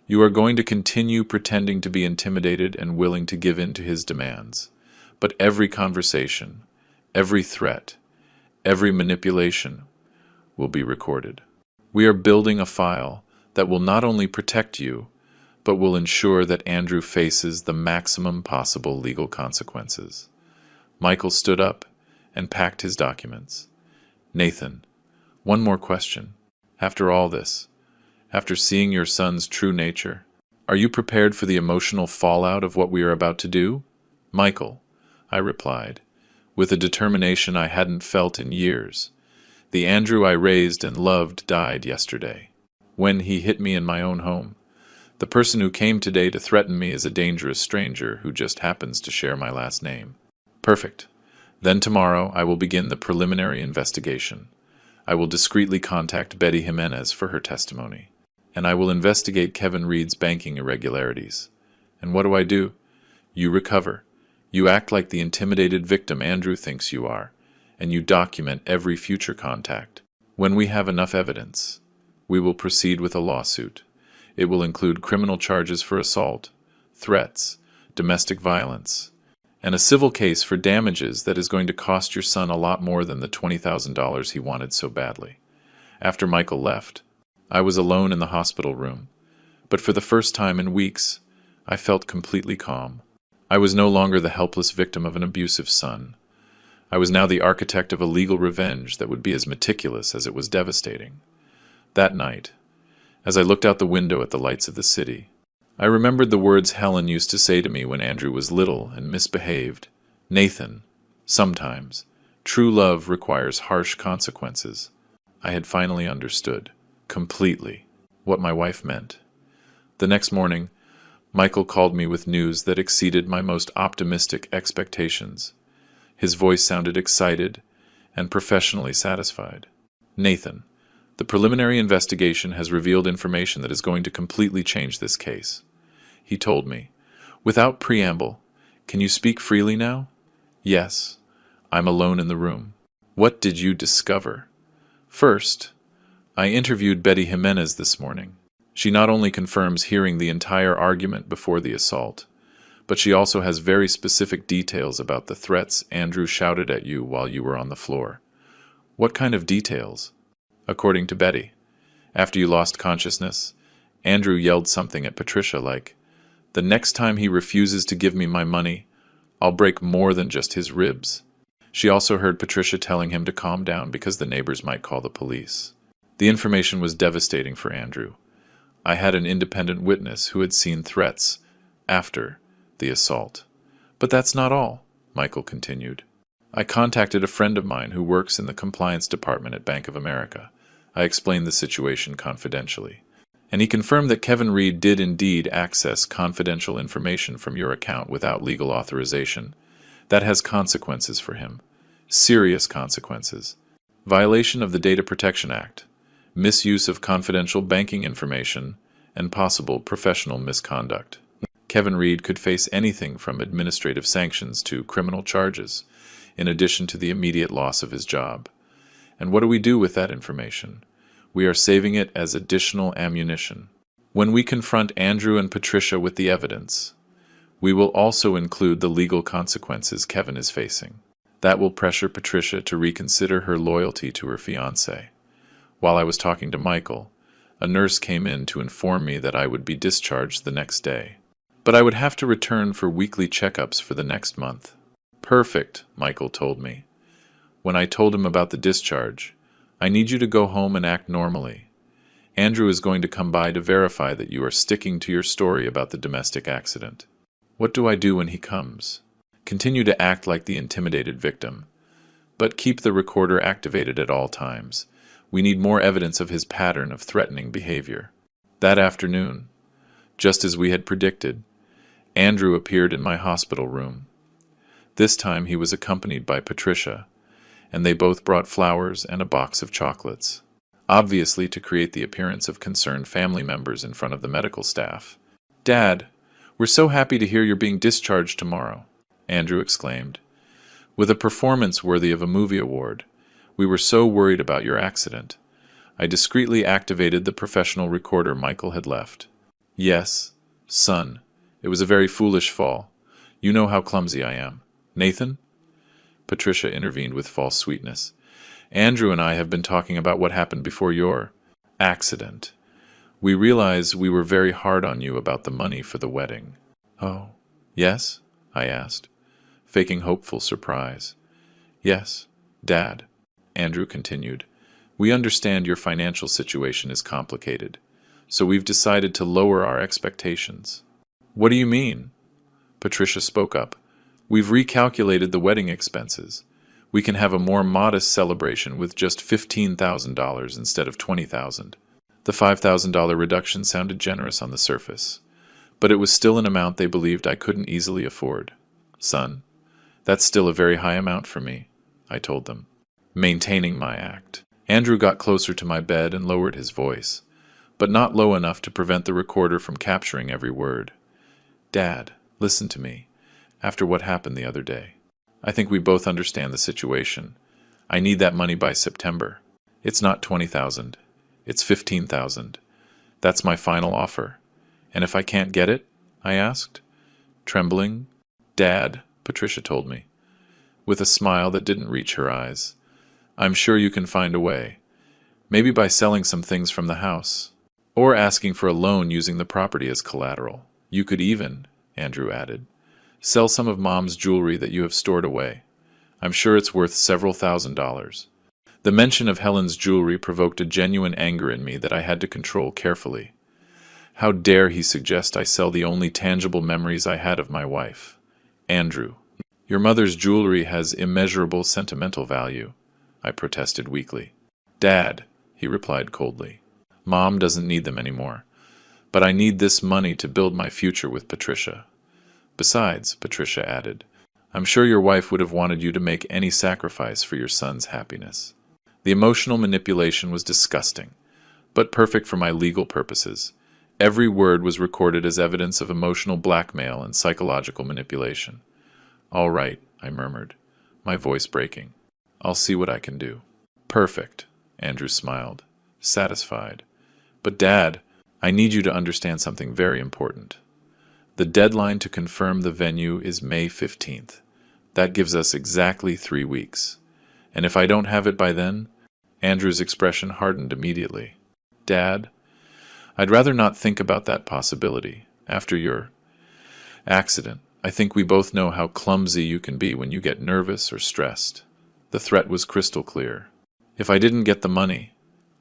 You are going to continue pretending to be intimidated and willing to give in to his demands. But every conversation, every threat, every manipulation will be recorded. We are building a file that will not only protect you, but will ensure that Andrew faces the maximum possible legal consequences. Michael stood up and packed his documents. Nathan, one more question. After all this, after seeing your son's true nature, are you prepared for the emotional fallout of what we are about to do? Michael, I replied, with a determination I hadn't felt in years. The Andrew I raised and loved died yesterday, when he hit me in my own home. The person who came today to threaten me is a dangerous stranger who just happens to share my last name. Perfect. Then tomorrow I will begin the preliminary investigation. I will discreetly contact Betty Jimenez for her testimony, and I will investigate Kevin Reed's banking irregularities. And what do? You recover. You act like the intimidated victim Andrew thinks you are, and you document every future contact. When we have enough evidence, we will proceed with a lawsuit. It will include criminal charges for assault, threats, domestic violence, and a civil case for damages that is going to cost your son a lot more than the $20,000 he wanted so badly. After Michael left, I was alone in the hospital room, but for the first time in weeks, I felt completely calm. I was no longer the helpless victim of an abusive son. I was now the architect of a legal revenge that would be as meticulous as it was devastating. That night, as I looked out the window at the lights of the city, I remembered the words Helen used to say to me when Andrew was little and misbehaved. Nathan, sometimes, true love requires harsh consequences. I had finally understood, completely, what my wife meant. The next morning, Michael called me with news that exceeded my most optimistic expectations. His voice sounded excited and professionally satisfied. Nathan, the preliminary investigation has revealed information that is going to completely change this case. He told me, Without preamble, can you speak freely now? Yes. I'm alone in the room. What did you discover? First, I interviewed Betty Jimenez this morning. She not only confirms hearing the entire argument before the assault, but she also has very specific details about the threats Andrew shouted at you while you were on the floor. What kind of details? According to Betty, after you lost consciousness, Andrew yelled something at Patricia like, "The next time he refuses to give me my money, I'll break more than just his ribs." She also heard Patricia telling him to calm down because the neighbors might call the police. The information was devastating for Andrew. I had an independent witness who had seen threats after the assault. But that's not all, Michael continued. I contacted a friend of mine who works in the compliance department at Bank of America. I explained the situation confidentially. And he confirmed that Kevin Reed did indeed access confidential information from your account without legal authorization. That has consequences for him. Serious consequences. Violation of the Data Protection Act, misuse of confidential banking information, and possible professional misconduct. Kevin Reed could face anything from administrative sanctions to criminal charges, in addition to the immediate loss of his job. And what do we do with that information? We are saving it as additional ammunition. When we confront Andrew and Patricia with the evidence, we will also include the legal consequences Kevin is facing. That will pressure Patricia to reconsider her loyalty to her fiancé. While I was talking to Michael, a nurse came in to inform me that I would be discharged the next day. But I would have to return for weekly checkups for the next month. Perfect, Michael told me. When I told him about the discharge, I need you to go home and act normally. Andrew is going to come by to verify that you are sticking to your story about the domestic accident. What do I do when he comes? Continue to act like the intimidated victim, but keep the recorder activated at all times. We need more evidence of his pattern of threatening behavior. That afternoon, just as we had predicted, Andrew appeared in my hospital room. This time he was accompanied by Patricia, and they both brought flowers and a box of chocolates, obviously to create the appearance of concerned family members in front of the medical staff. "Dad, we're so happy to hear you're being discharged tomorrow," Andrew exclaimed. "With a performance worthy of a movie award. We were so worried about your accident." I discreetly activated the professional recorder Michael had left. "Yes, son, it was a very foolish fall. You know how clumsy I am. Nathan?" Patricia intervened with false sweetness. "Andrew and I have been talking about what happened before your accident. We realize we were very hard on you about the money for the wedding." "Oh, yes?" I asked, faking hopeful surprise. "Yes, Dad," Andrew continued. "We understand your financial situation is complicated, so we've decided to lower our expectations." "What do you mean?" Patricia spoke up. "We've recalculated the wedding expenses. We can have a more modest celebration with just $15,000 instead of $20,000. The $5,000 reduction sounded generous on the surface, but it was still an amount they believed I couldn't easily afford. "Son, that's still a very high amount for me," I told them, maintaining my act. Andrew got closer to my bed and lowered his voice, but not low enough to prevent the recorder from capturing every word. "Dad, listen to me. After what happened the other day, I think we both understand the situation. I need that money by September. It's not $20,000. It's $15,000. That's my final offer. And if I can't get it?" I asked, trembling. "Dad," Patricia told me, with a smile that didn't reach her eyes, "I'm sure you can find a way. Maybe by selling some things from the house, or asking for a loan using the property as collateral. You could even," Andrew added, "sell some of Mom's jewelry that you have stored away. I'm sure it's worth several $1,000s. The mention of Helen's jewelry provoked a genuine anger in me that I had to control carefully. How dare he suggest I sell the only tangible memories I had of my wife? "Andrew, your mother's jewelry has immeasurable sentimental value," I protested weakly. "Dad," he replied coldly, "Mom doesn't need them anymore. But I need this money to build my future with Patricia. Besides," Patricia added, "I'm sure your wife would have wanted you to make any sacrifice for your son's happiness." The emotional manipulation was disgusting, but perfect for my legal purposes. Every word was recorded as evidence of emotional blackmail and psychological manipulation. "All right," I murmured, my voice breaking. "I'll see what I can do." "Perfect," Andrew smiled, satisfied. "But Dad, I need you to understand something very important. The deadline to confirm the venue is May 15th. That gives us exactly 3 weeks. And if I don't have it by then..." Andrew's expression hardened immediately. "Dad, I'd rather not think about that possibility. After your accident, I think we both know how clumsy you can be when you get nervous or stressed." The threat was crystal clear. If I didn't get the money,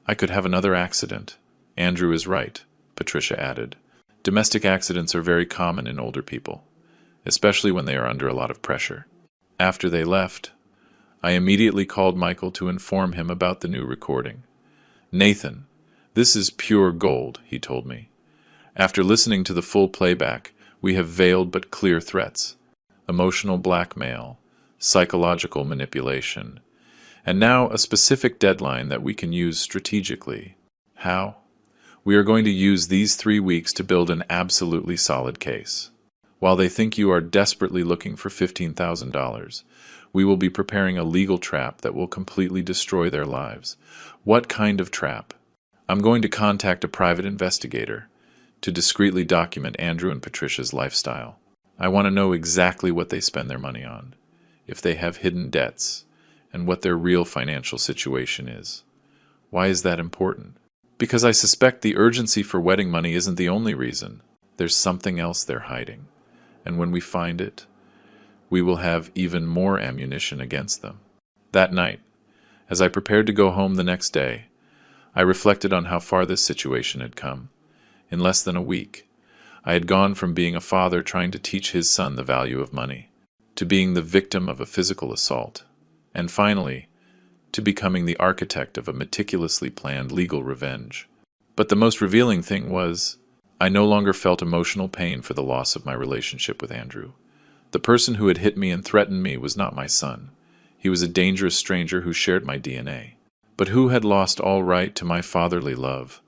I could have another accident. "Andrew is right," Patricia added. "Domestic accidents are very common in older people, especially when they are under a lot of pressure." After they left, I immediately called Michael to inform him about the new recording. "Nathan, this is pure gold," he told me. "After listening to the full playback, we have veiled but clear threats, emotional blackmail, psychological manipulation, and now a specific deadline that we can use strategically." "How?" "We are going to use these 3 weeks to build an absolutely solid case. While they think you are desperately looking for $15,000, we will be preparing a legal trap that will completely destroy their lives." "What kind of trap?" "I'm going to contact a private investigator to discreetly document Andrew and Patricia's lifestyle. I want to know exactly what they spend their money on, if they have hidden debts, and what their real financial situation is." "Why is that important?" "Because I suspect the urgency for wedding money isn't the only reason. There's something else they're hiding, and when we find it, we will have even more ammunition against them." That night, as I prepared to go home the next day, I reflected on how far this situation had come. In less than a week, I had gone from being a father trying to teach his son the value of money, to being the victim of a physical assault, and finally, to becoming the architect of a meticulously planned legal revenge. But the most revealing thing was, I no longer felt emotional pain for the loss of my relationship with Andrew. The person who had hit me and threatened me was not my son. He was a dangerous stranger who shared my DNA, but who had lost all right to my fatherly love.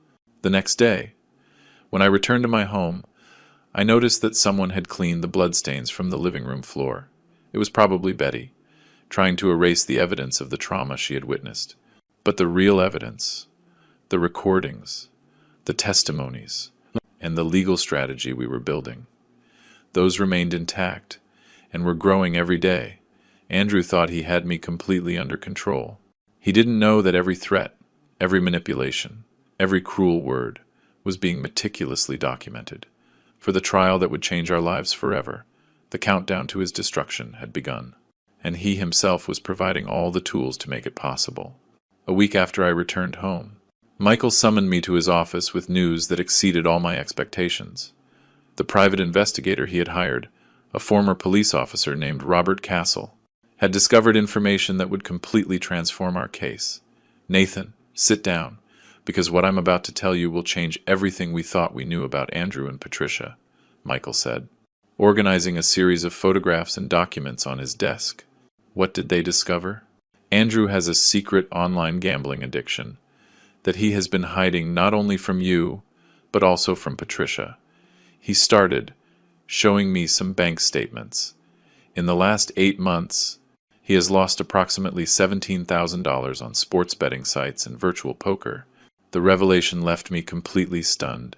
The next day, when I returned to my home, I noticed that someone had cleaned the bloodstains from the living room floor. It was probably Betty, trying to erase the evidence of the trauma she had witnessed. But the real evidence, the recordings, the testimonies, and the legal strategy we were building, those remained intact and were growing every day. Andrew thought he had me completely under control. He didn't know that every threat, every manipulation, every cruel word was being meticulously documented. For the trial that would change our lives forever, the countdown to his destruction had begun, and he himself was providing all the tools to make it possible. A week after I returned home, Michael summoned me to his office with news that exceeded all my expectations. The private investigator he had hired, a former police officer named Robert Castle, had discovered information that would completely transform our case. "Nathan, sit down, because what I'm about to tell you will change everything we thought we knew about Andrew and Patricia," Michael said, organizing a series of photographs and documents on his desk. What did they discover? Andrew has a secret online gambling addiction that he has been hiding not only from you, but also from Patricia. He started showing me some bank statements. In the last 8 months, he has lost approximately $17,000 on sports betting sites and virtual poker. The revelation left me completely stunned.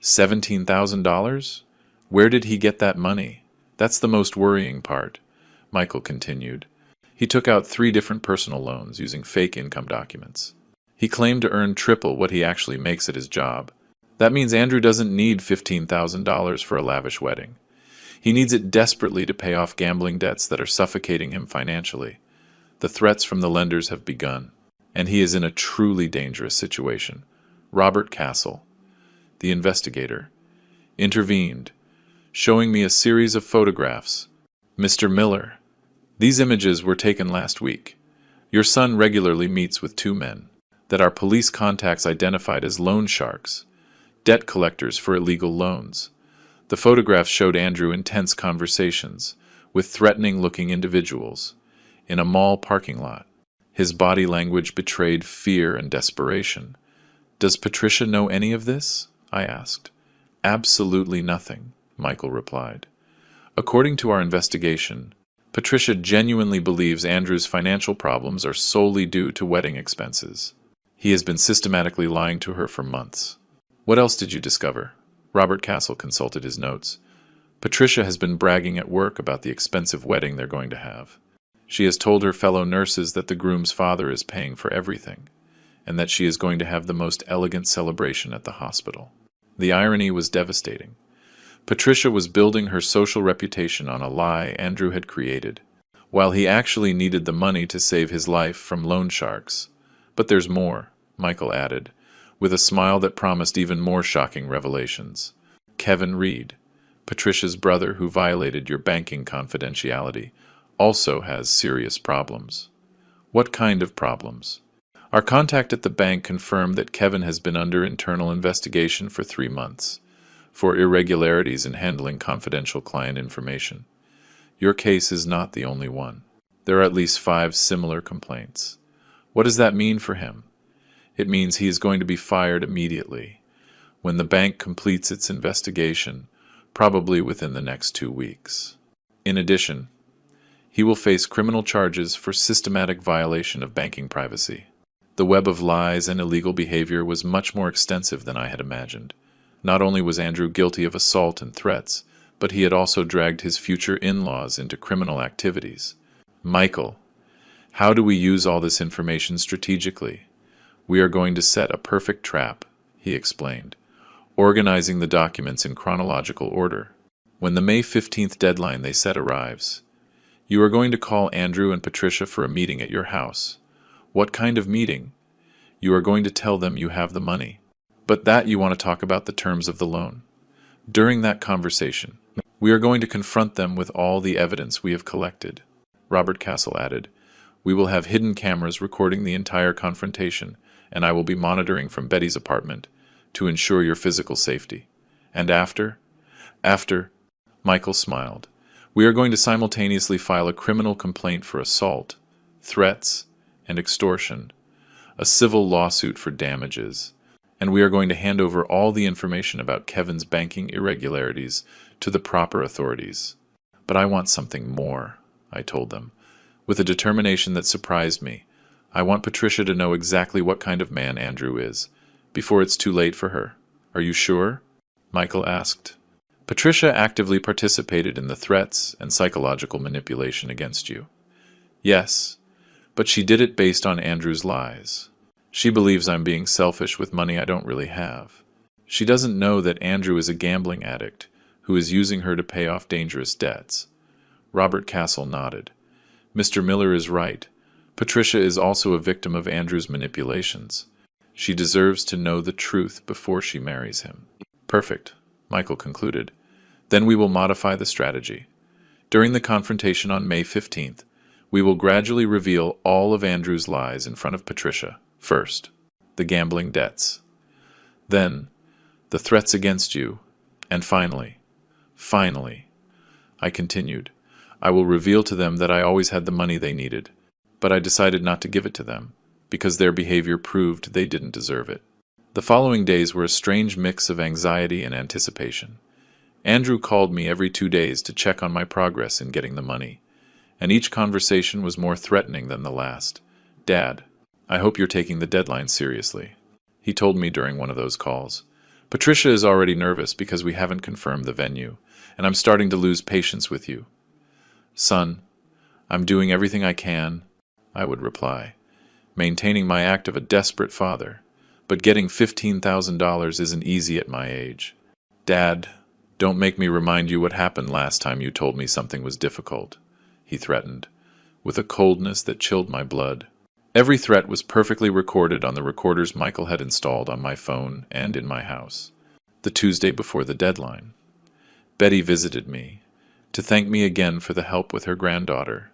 $17,000? Where did he get that money? That's the most worrying part, Michael continued. He took out 3 different personal loans using fake income documents. He claimed to earn triple what he actually makes at his job. That means Andrew doesn't need $15,000 for a lavish wedding. He needs it desperately to pay off gambling debts that are suffocating him financially. The threats from the lenders have begun, and he is in a truly dangerous situation. Robert Castle, the investigator, intervened, showing me a series of photographs. "Mr. Miller, these images were taken last week. Your son regularly meets with 2 men that our police contacts identified as loan sharks, debt collectors for illegal loans. The photographs showed Andrew intense conversations with threatening-looking individuals in a mall parking lot. His body language betrayed fear and desperation. Does Patricia know any of this?" I asked. Absolutely nothing, Michael replied. According to our investigation, Patricia genuinely believes Andrew's financial problems are solely due to wedding expenses. He has been systematically lying to her for months. What else did you discover? Robert Castle consulted his notes. Patricia has been bragging at work about the expensive wedding they're going to have. She has told her fellow nurses that the groom's father is paying for everything, and that she is going to have the most elegant celebration at the hospital. The irony was devastating. Patricia was building her social reputation on a lie Andrew had created, while he actually needed the money to save his life from loan sharks. But there's more, Michael added, with a smile that promised even more shocking revelations. Kevin Reed, Patricia's brother who violated your banking confidentiality, also has serious problems. What kind of problems? Our contact at the bank confirmed that Kevin has been under internal investigation for 3 months for irregularities in handling confidential client information. Your case is not the only one. There are at least 5 similar complaints. What does that mean for him? It means he is going to be fired immediately, when the bank completes its investigation, probably within the next 2 weeks. In addition, he will face criminal charges for systematic violation of banking privacy. The web of lies and illegal behavior was much more extensive than I had imagined. Not only was Andrew guilty of assault and threats, but he had also dragged his future in-laws into criminal activities. Michael, how do we use all this information strategically? We are going to set a perfect trap, he explained, organizing the documents in chronological order. When the May 15th deadline they set arrives, you are going to call Andrew and Patricia for a meeting at your house. What kind of meeting? You are going to tell them you have the money, but that you want to talk about the terms of the loan. During that conversation, we are going to confront them with all the evidence we have collected. Robert Castle added, we will have hidden cameras recording the entire confrontation, and I will be monitoring from Betty's apartment to ensure your physical safety. And after, Michael smiled, we are going to simultaneously file a criminal complaint for assault, threats, and extortion, a civil lawsuit for damages, and we are going to hand over all the information about Kevin's banking irregularities to the proper authorities. But I want something more, I told them, with a determination that surprised me. I want Patricia to know exactly what kind of man Andrew is, before it's too late for her. Are you sure? Michael asked. Patricia actively participated in the threats and psychological manipulation against you. Yes, but she did it based on Andrew's lies. She believes I'm being selfish with money I don't really have. She doesn't know that Andrew is a gambling addict who is using her to pay off dangerous debts. Robert Castle nodded. Mr. Miller is right. Patricia is also a victim of Andrew's manipulations. She deserves to know the truth before she marries him. Perfect, Michael concluded. Then we will modify the strategy. During the confrontation on May 15th, we will gradually reveal all of Andrew's lies in front of Patricia. First, the gambling debts. Then, the threats against you. And finally, I continued, I will reveal to them that I always had the money they needed, but I decided not to give it to them, because their behavior proved they didn't deserve it. The following days were a strange mix of anxiety and anticipation. Andrew called me every 2 days to check on my progress in getting the money, and each conversation was more threatening than the last. Dad, I hope you're taking the deadline seriously, he told me during one of those calls. Patricia is already nervous because we haven't confirmed the venue, and I'm starting to lose patience with you. Son, I'm doing everything I can, I would reply, maintaining my act of a desperate father, but getting $15,000 isn't easy at my age. Dad, don't make me remind you what happened last time you told me something was difficult, he threatened, with a coldness that chilled my blood. Every threat was perfectly recorded on the recorders Michael had installed on my phone and in my house. The Tuesday before the deadline, Betty visited me to thank me again for the help with her granddaughter.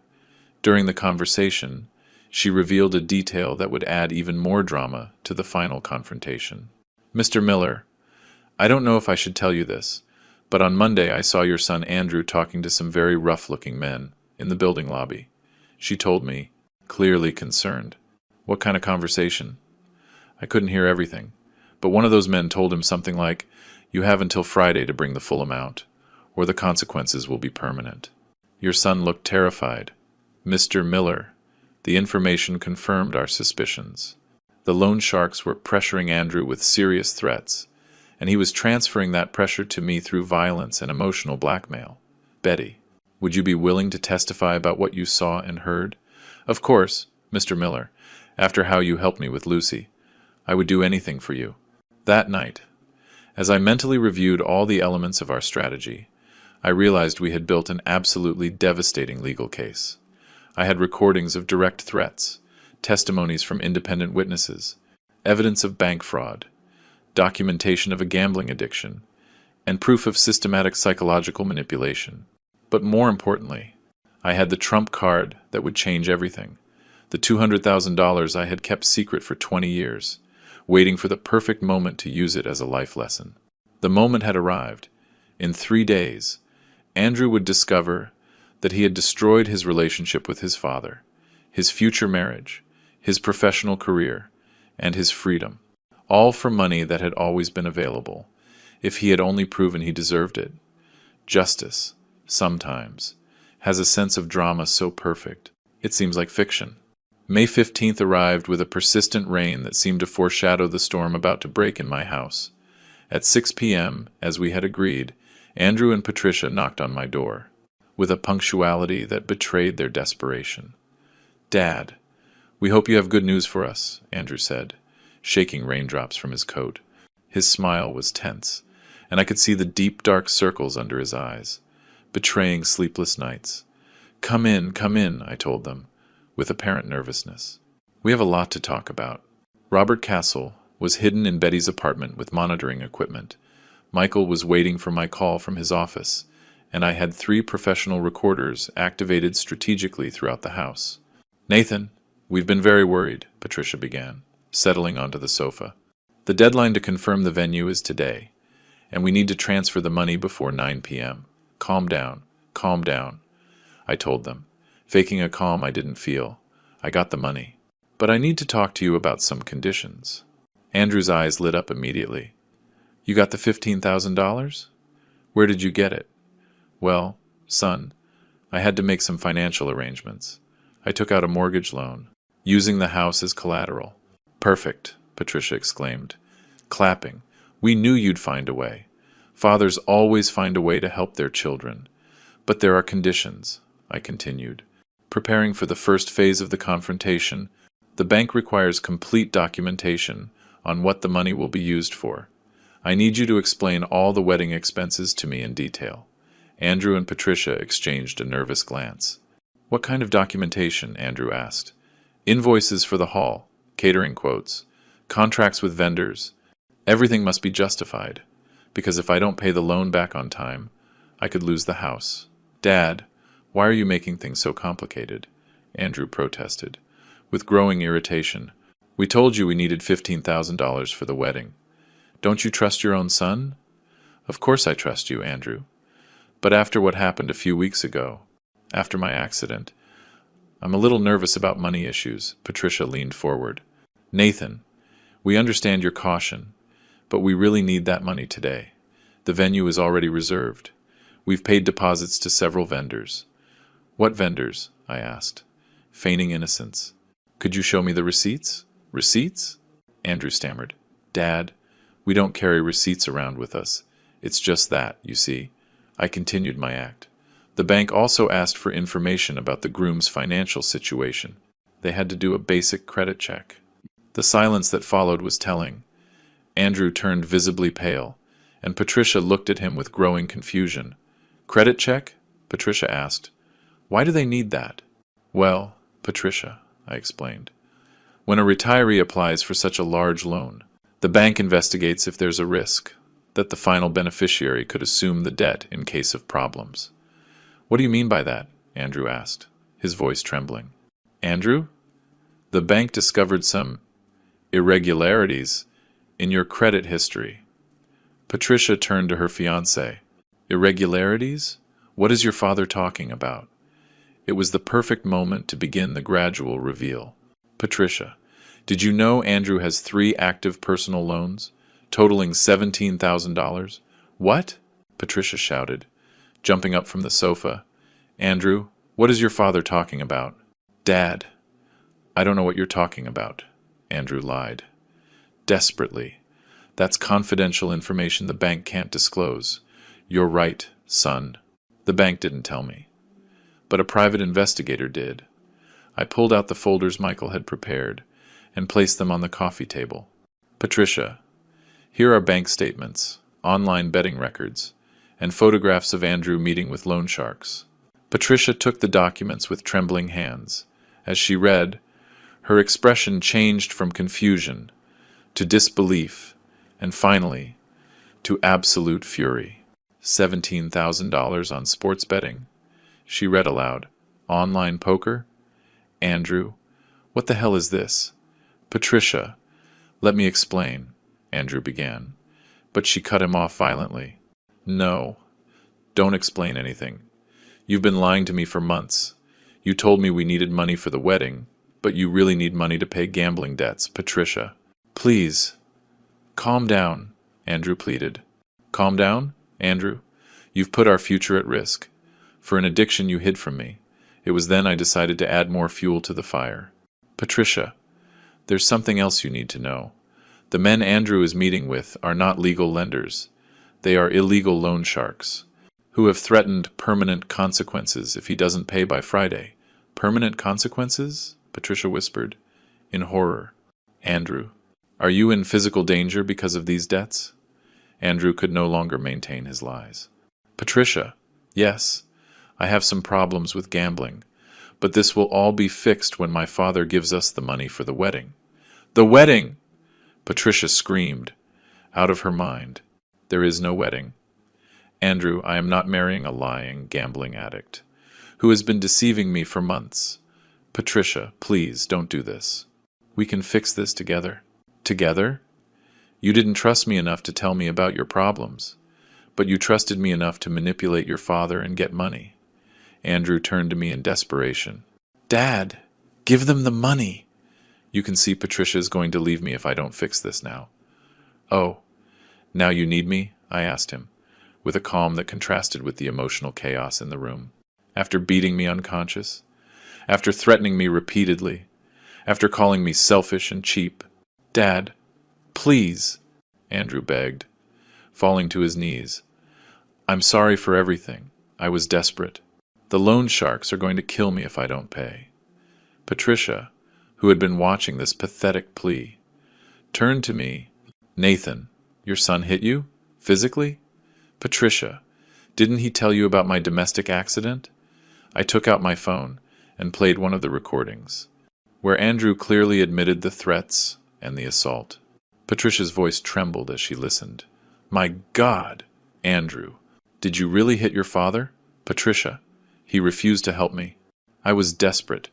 During the conversation, she revealed a detail that would add even more drama to the final confrontation. Mr. Miller, I don't know if I should tell you this, but on Monday I saw your son Andrew talking to some very rough-looking men in the building lobby. She told me, clearly concerned. What kind of conversation? I couldn't hear everything, but one of those men told him something like, You have until Friday to bring the full amount, or the consequences will be permanent. Your son looked terrified. Mr. Miller, the information confirmed our suspicions. The loan sharks were pressuring Andrew with serious threats, and he was transferring that pressure to me through violence and emotional blackmail. Betty, would you be willing to testify about what you saw and heard? Of course, Mr. Miller, after how you helped me with Lucy. I would do anything for you. That night, as I mentally reviewed all the elements of our strategy, I realized we had built an absolutely devastating legal case. I had recordings of direct threats, testimonies from independent witnesses, evidence of bank fraud, documentation of a gambling addiction, and proof of systematic psychological manipulation. But more importantly, I had the trump card that would change everything. The $200,000 I had kept secret for 20 years, waiting for the perfect moment to use it as a life lesson. The moment had arrived. In 3 days, Andrew would discover that he had destroyed his relationship with his father, his future marriage, his professional career, and his freedom, all for money that had always been available, if he had only proven he deserved it. Justice, sometimes, has a sense of drama so perfect, it seems like fiction. May 15th arrived with a persistent rain that seemed to foreshadow the storm about to break in my house. At 6 p.m., as we had agreed, Andrew and Patricia knocked on my door, with a punctuality that betrayed their desperation. "Dad, we hope you have good news for us," Andrew said, shaking raindrops from his coat. His smile was tense, and I could see the deep dark circles under his eyes, betraying sleepless nights. Come in," I told them, with apparent nervousness. "We have a lot to talk about." Robert Castle was hidden in Betty's apartment with monitoring equipment. Michael was waiting for my call from his office, and I had 3 professional recorders activated strategically throughout the house. "Nathan, we've been very worried," Patricia began, settling onto the sofa. "The deadline to confirm the venue is today, and we need to transfer the money before 9 p.m. Calm down, I told them, faking a calm I didn't feel. "I got the money. But I need to talk to you about some conditions." Andrew's eyes lit up immediately. "You got the $15,000? Where did you get it?" "Well, son, I had to make some financial arrangements. I took out a mortgage loan, using the house as collateral." "Perfect," Patricia exclaimed, clapping. "We knew you'd find a way. Fathers always find a way to help their children. But there are conditions," I continued. "Preparing for the first phase of the confrontation, the bank requires complete documentation on what the money will be used for. I need you to explain all the wedding expenses to me in detail." Andrew and Patricia exchanged a nervous glance. "What kind of documentation?" Andrew asked. "Invoices for the hall, catering quotes, contracts with vendors. Everything must be justified, because if I don't pay the loan back on time, I could lose the house." "Dad, why are you making things so complicated?" Andrew protested, with growing irritation. "We told you we needed $15,000 for the wedding. Don't you trust your own son?" "Of course I trust you, Andrew. But after what happened a few weeks ago, after my accident, I'm a little nervous about money issues." Patricia leaned forward. "Nathan, we understand your caution, but we really need that money today. The venue is already reserved. We've paid deposits to several vendors." "What vendors?" I asked, feigning innocence. "Could you show me the receipts?" "Receipts?" Andrew stammered. "Dad, we don't carry receipts around with us. It's just that, you see." I continued my act. The bank also asked for information about the groom's financial situation. They had to do a basic credit check. The silence that followed was telling. Andrew turned visibly pale, and Patricia looked at him with growing confusion. "Credit check?" Patricia asked. "Why do they need that?" "Well, Patricia," I explained, "when a retiree applies for such a large loan, the bank investigates if there's a risk that the final beneficiary could assume the debt in case of problems." "What do you mean by that?" Andrew asked, his voice trembling. "Andrew, the bank discovered some irregularities in your credit history." Patricia turned to her fiancé. "Irregularities? What is your father talking about?" It was the perfect moment to begin the gradual reveal. "Patricia, did you know Andrew has 3 active personal loans? totaling $17,000. What? Patricia shouted, jumping up from the sofa. Andrew, what is your father talking about? Dad, I don't know what you're talking about, Andrew lied. Desperately. That's confidential information the bank can't disclose. You're right, son. The bank didn't tell me. But a private investigator did. I pulled out the folders Michael had prepared and placed them on the coffee table. Patricia, here are bank statements, online betting records, and photographs of Andrew meeting with loan sharks. Patricia took the documents with trembling hands. As she read, her expression changed from confusion to disbelief and finally to absolute fury. $17,000 on sports betting. She read aloud, online poker? Andrew, what the hell is this? Patricia, let me explain, Andrew began, but she cut him off violently. No, don't explain anything. You've been lying to me for months. You told me we needed money for the wedding, but you really need money to pay gambling debts, Patricia. Please, calm down, Andrew pleaded. Calm down, Andrew? You've put our future at risk. For an addiction you hid from me. It was then I decided to add more fuel to the fire. Patricia, there's something else you need to know. The men Andrew is meeting with are not legal lenders. They are illegal loan sharks, who have threatened permanent consequences if he doesn't pay by Friday. Permanent consequences? Patricia whispered, in horror. Andrew, are you in physical danger because of these debts? Andrew could no longer maintain his lies. Patricia, yes, I have some problems with gambling, but this will all be fixed when my father gives us the money for the wedding. The wedding! Patricia screamed, out of her mind. There is no wedding. Andrew, I am not marrying a lying, gambling addict, who has been deceiving me for months. Patricia, please, don't do this. We can fix this together. Together? You didn't trust me enough to tell me about your problems, but you trusted me enough to manipulate your father and get money. Andrew turned to me in desperation. Dad, give them the money. You can see Patricia is going to leave me if I don't fix this now. Oh, now you need me? I asked him, with a calm that contrasted with the emotional chaos in the room. After beating me unconscious, after threatening me repeatedly, after calling me selfish and cheap. Dad, please, Andrew begged, falling to his knees. I'm sorry for everything. I was desperate. The loan sharks are going to kill me if I don't pay. Patricia, who had been watching this pathetic plea, turned to me. Nathan, your son hit you? Physically? Patricia, didn't he tell you about my domestic accident? I took out my phone and played one of the recordings, where Andrew clearly admitted the threats and the assault. Patricia's voice trembled as she listened. My God, Andrew, did you really hit your father? Patricia, he refused to help me. I was desperate.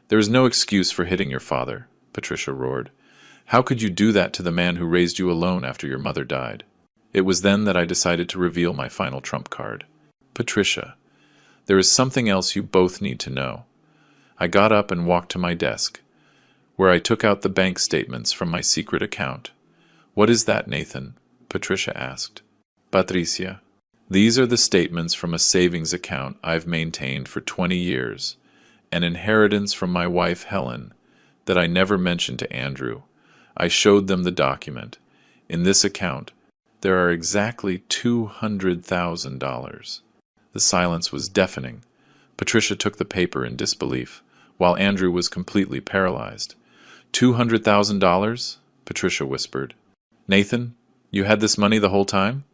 There is no excuse for hitting your father, Patricia roared. How could you do that to the man who raised you alone after your mother died? It was then that I decided to reveal my final trump card. Patricia, there is something else you both need to know. I got up and walked to my desk, where I took out the bank statements from my secret account. What is that, Nathan? Patricia asked. Patricia, these are the statements from a savings account I've maintained for 20 years, an inheritance from my wife Helen that I never mentioned to Andrew. I showed them the document. In this account, there are exactly $200,000. The silence was deafening. Patricia took the paper in disbelief, while Andrew was completely paralyzed. $200,000? Patricia whispered. Nathan, you had this money the whole time?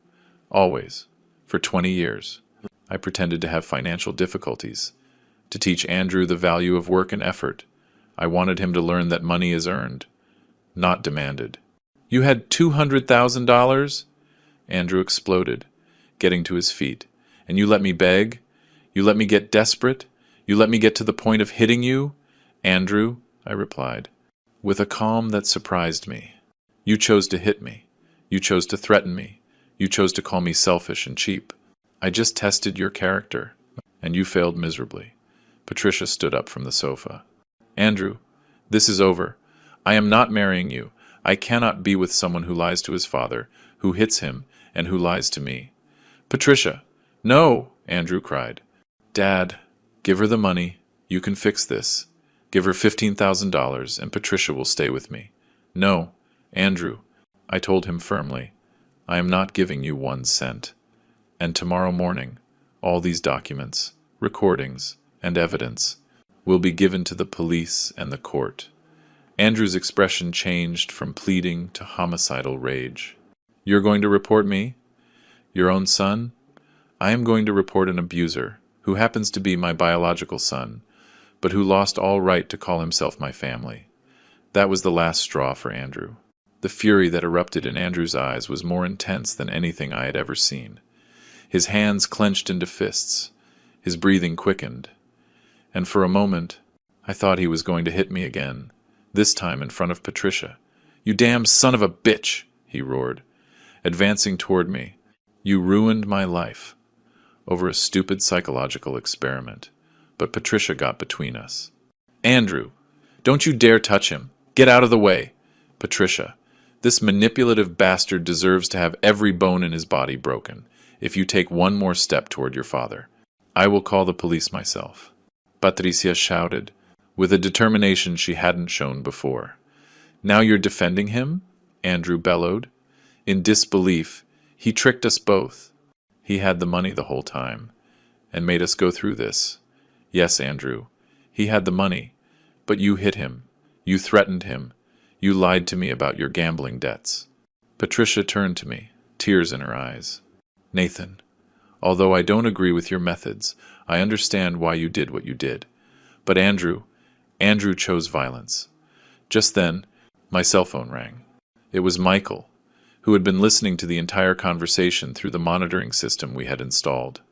Always. For 20 years. I pretended to have financial difficulties, to teach Andrew the value of work and effort. I wanted him to learn that money is earned, not demanded. You had $200,000? Andrew exploded, getting to his feet. And you let me beg? You let me get desperate? You let me get to the point of hitting you? Andrew, I replied, with a calm that surprised me. You chose to hit me. You chose to threaten me. You chose to call me selfish and cheap. I just tested your character, and you failed miserably. Patricia stood up from the sofa. Andrew, this is over. I am not marrying you. I cannot be with someone who lies to his father, who hits him, and who lies to me. Patricia! No! Andrew cried. Dad, give her the money. You can fix this. Give her $15,000 and Patricia will stay with me. No, Andrew, I told him firmly. I am not giving you 1 cent. And tomorrow morning, all these documents, recordings, and evidence will be given to the police and the court. Andrew's expression changed from pleading to homicidal rage. You're going to report me? Your own son? I am going to report an abuser, who happens to be my biological son, but who lost all right to call himself my family. That was the last straw for Andrew. The fury that erupted in Andrew's eyes was more intense than anything I had ever seen. His hands clenched into fists. His breathing quickened. And for a moment, I thought he was going to hit me again, this time in front of Patricia. You damn son of a bitch, he roared, advancing toward me. You ruined my life. Over a stupid psychological experiment. But Patricia got between us. Andrew, don't you dare touch him. Get out of the way. Patricia, this manipulative bastard deserves to have every bone in his body broken if you take one more step toward your father. I will call the police myself. Patricia shouted, with a determination she hadn't shown before. Now you're defending him? Andrew bellowed. In disbelief, he tricked us both. He had the money the whole time, and made us go through this. Yes, Andrew, he had the money, but you hit him. You threatened him. You lied to me about your gambling debts. Patricia turned to me, tears in her eyes. Nathan, although I don't agree with your methods, I understand why you did what you did. But Andrew chose violence. Just then, my cell phone rang. It was Michael, who had been listening to the entire conversation through the monitoring system we had installed.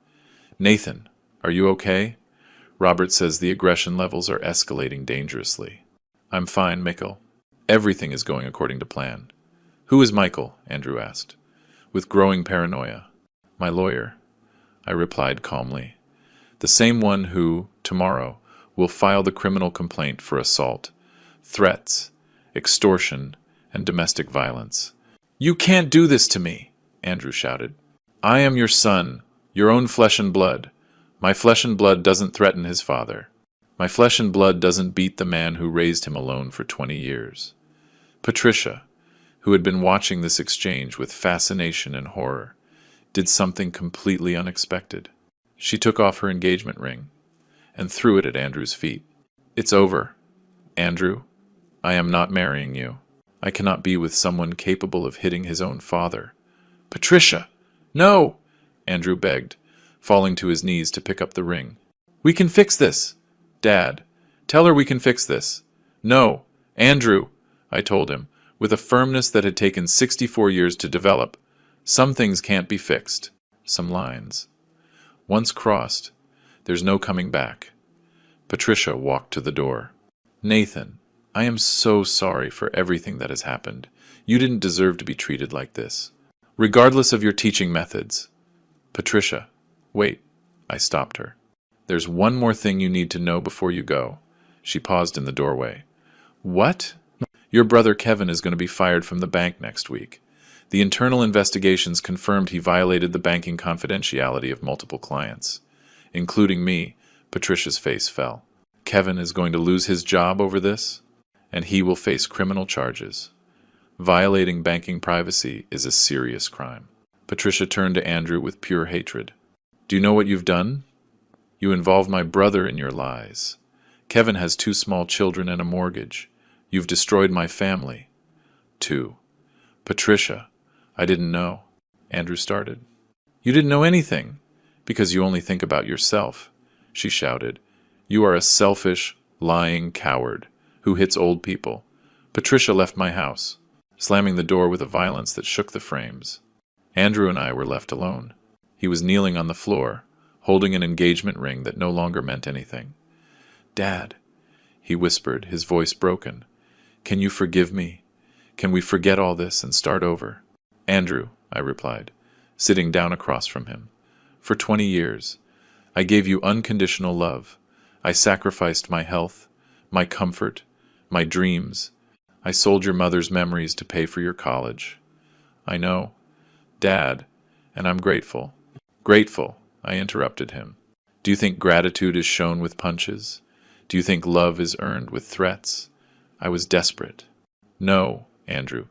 Nathan, are you okay? Robert says the aggression levels are escalating dangerously. I'm fine, Michael. Everything is going according to plan. Who is Michael? Andrew asked, with growing paranoia. My lawyer, I replied calmly. The same one who, tomorrow, will file the criminal complaint for assault, threats, extortion, and domestic violence. You can't do this to me, Andrew shouted. I am your son, your own flesh and blood. My flesh and blood doesn't threaten his father. My flesh and blood doesn't beat the man who raised him alone for 20 years. Patricia, who had been watching this exchange with fascination and horror, did something completely unexpected. She took off her engagement ring and threw it at Andrew's feet. It's over. Andrew, I am not marrying you. I cannot be with someone capable of hitting his own father. Patricia! No! Andrew begged, falling to his knees to pick up the ring. We can fix this! Dad, tell her we can fix this. No, Andrew, I told him, with a firmness that had taken 64 years to develop. Some things can't be fixed. Some lines. Once crossed, there's no coming back. Patricia walked to the door. Nathan, I am so sorry for everything that has happened. You didn't deserve to be treated like this. Regardless of your teaching methods. Patricia, wait. I stopped her. There's one more thing you need to know before you go. She paused in the doorway. What? Your brother Kevin is going to be fired from the bank next week. The internal investigations confirmed he violated the banking confidentiality of multiple clients, including me. Patricia's face fell. Kevin is going to lose his job over this, and he will face criminal charges. Violating banking privacy is a serious crime. Patricia turned to Andrew with pure hatred. Do you know what you've done? You involved my brother in your lies. Kevin has 2 small children and a mortgage. You've destroyed my family. 2. Patricia, I didn't know. Andrew started. You didn't know anything, because you only think about yourself, she shouted. You are a selfish, lying coward who hits old people. Patricia left my house, slamming the door with a violence that shook the frames. Andrew and I were left alone. He was kneeling on the floor, holding an engagement ring that no longer meant anything. Dad, he whispered, his voice broken. Can you forgive me? Can we forget all this and start over? Andrew, I replied, sitting down across from him. For 20 years, I gave you unconditional love. I sacrificed my health, my comfort, my dreams. I sold your mother's memories to pay for your college. I know, Dad, and I'm grateful. Grateful, I interrupted him. Do you think gratitude is shown with punches? Do you think love is earned with threats? I was desperate. No, Andrew.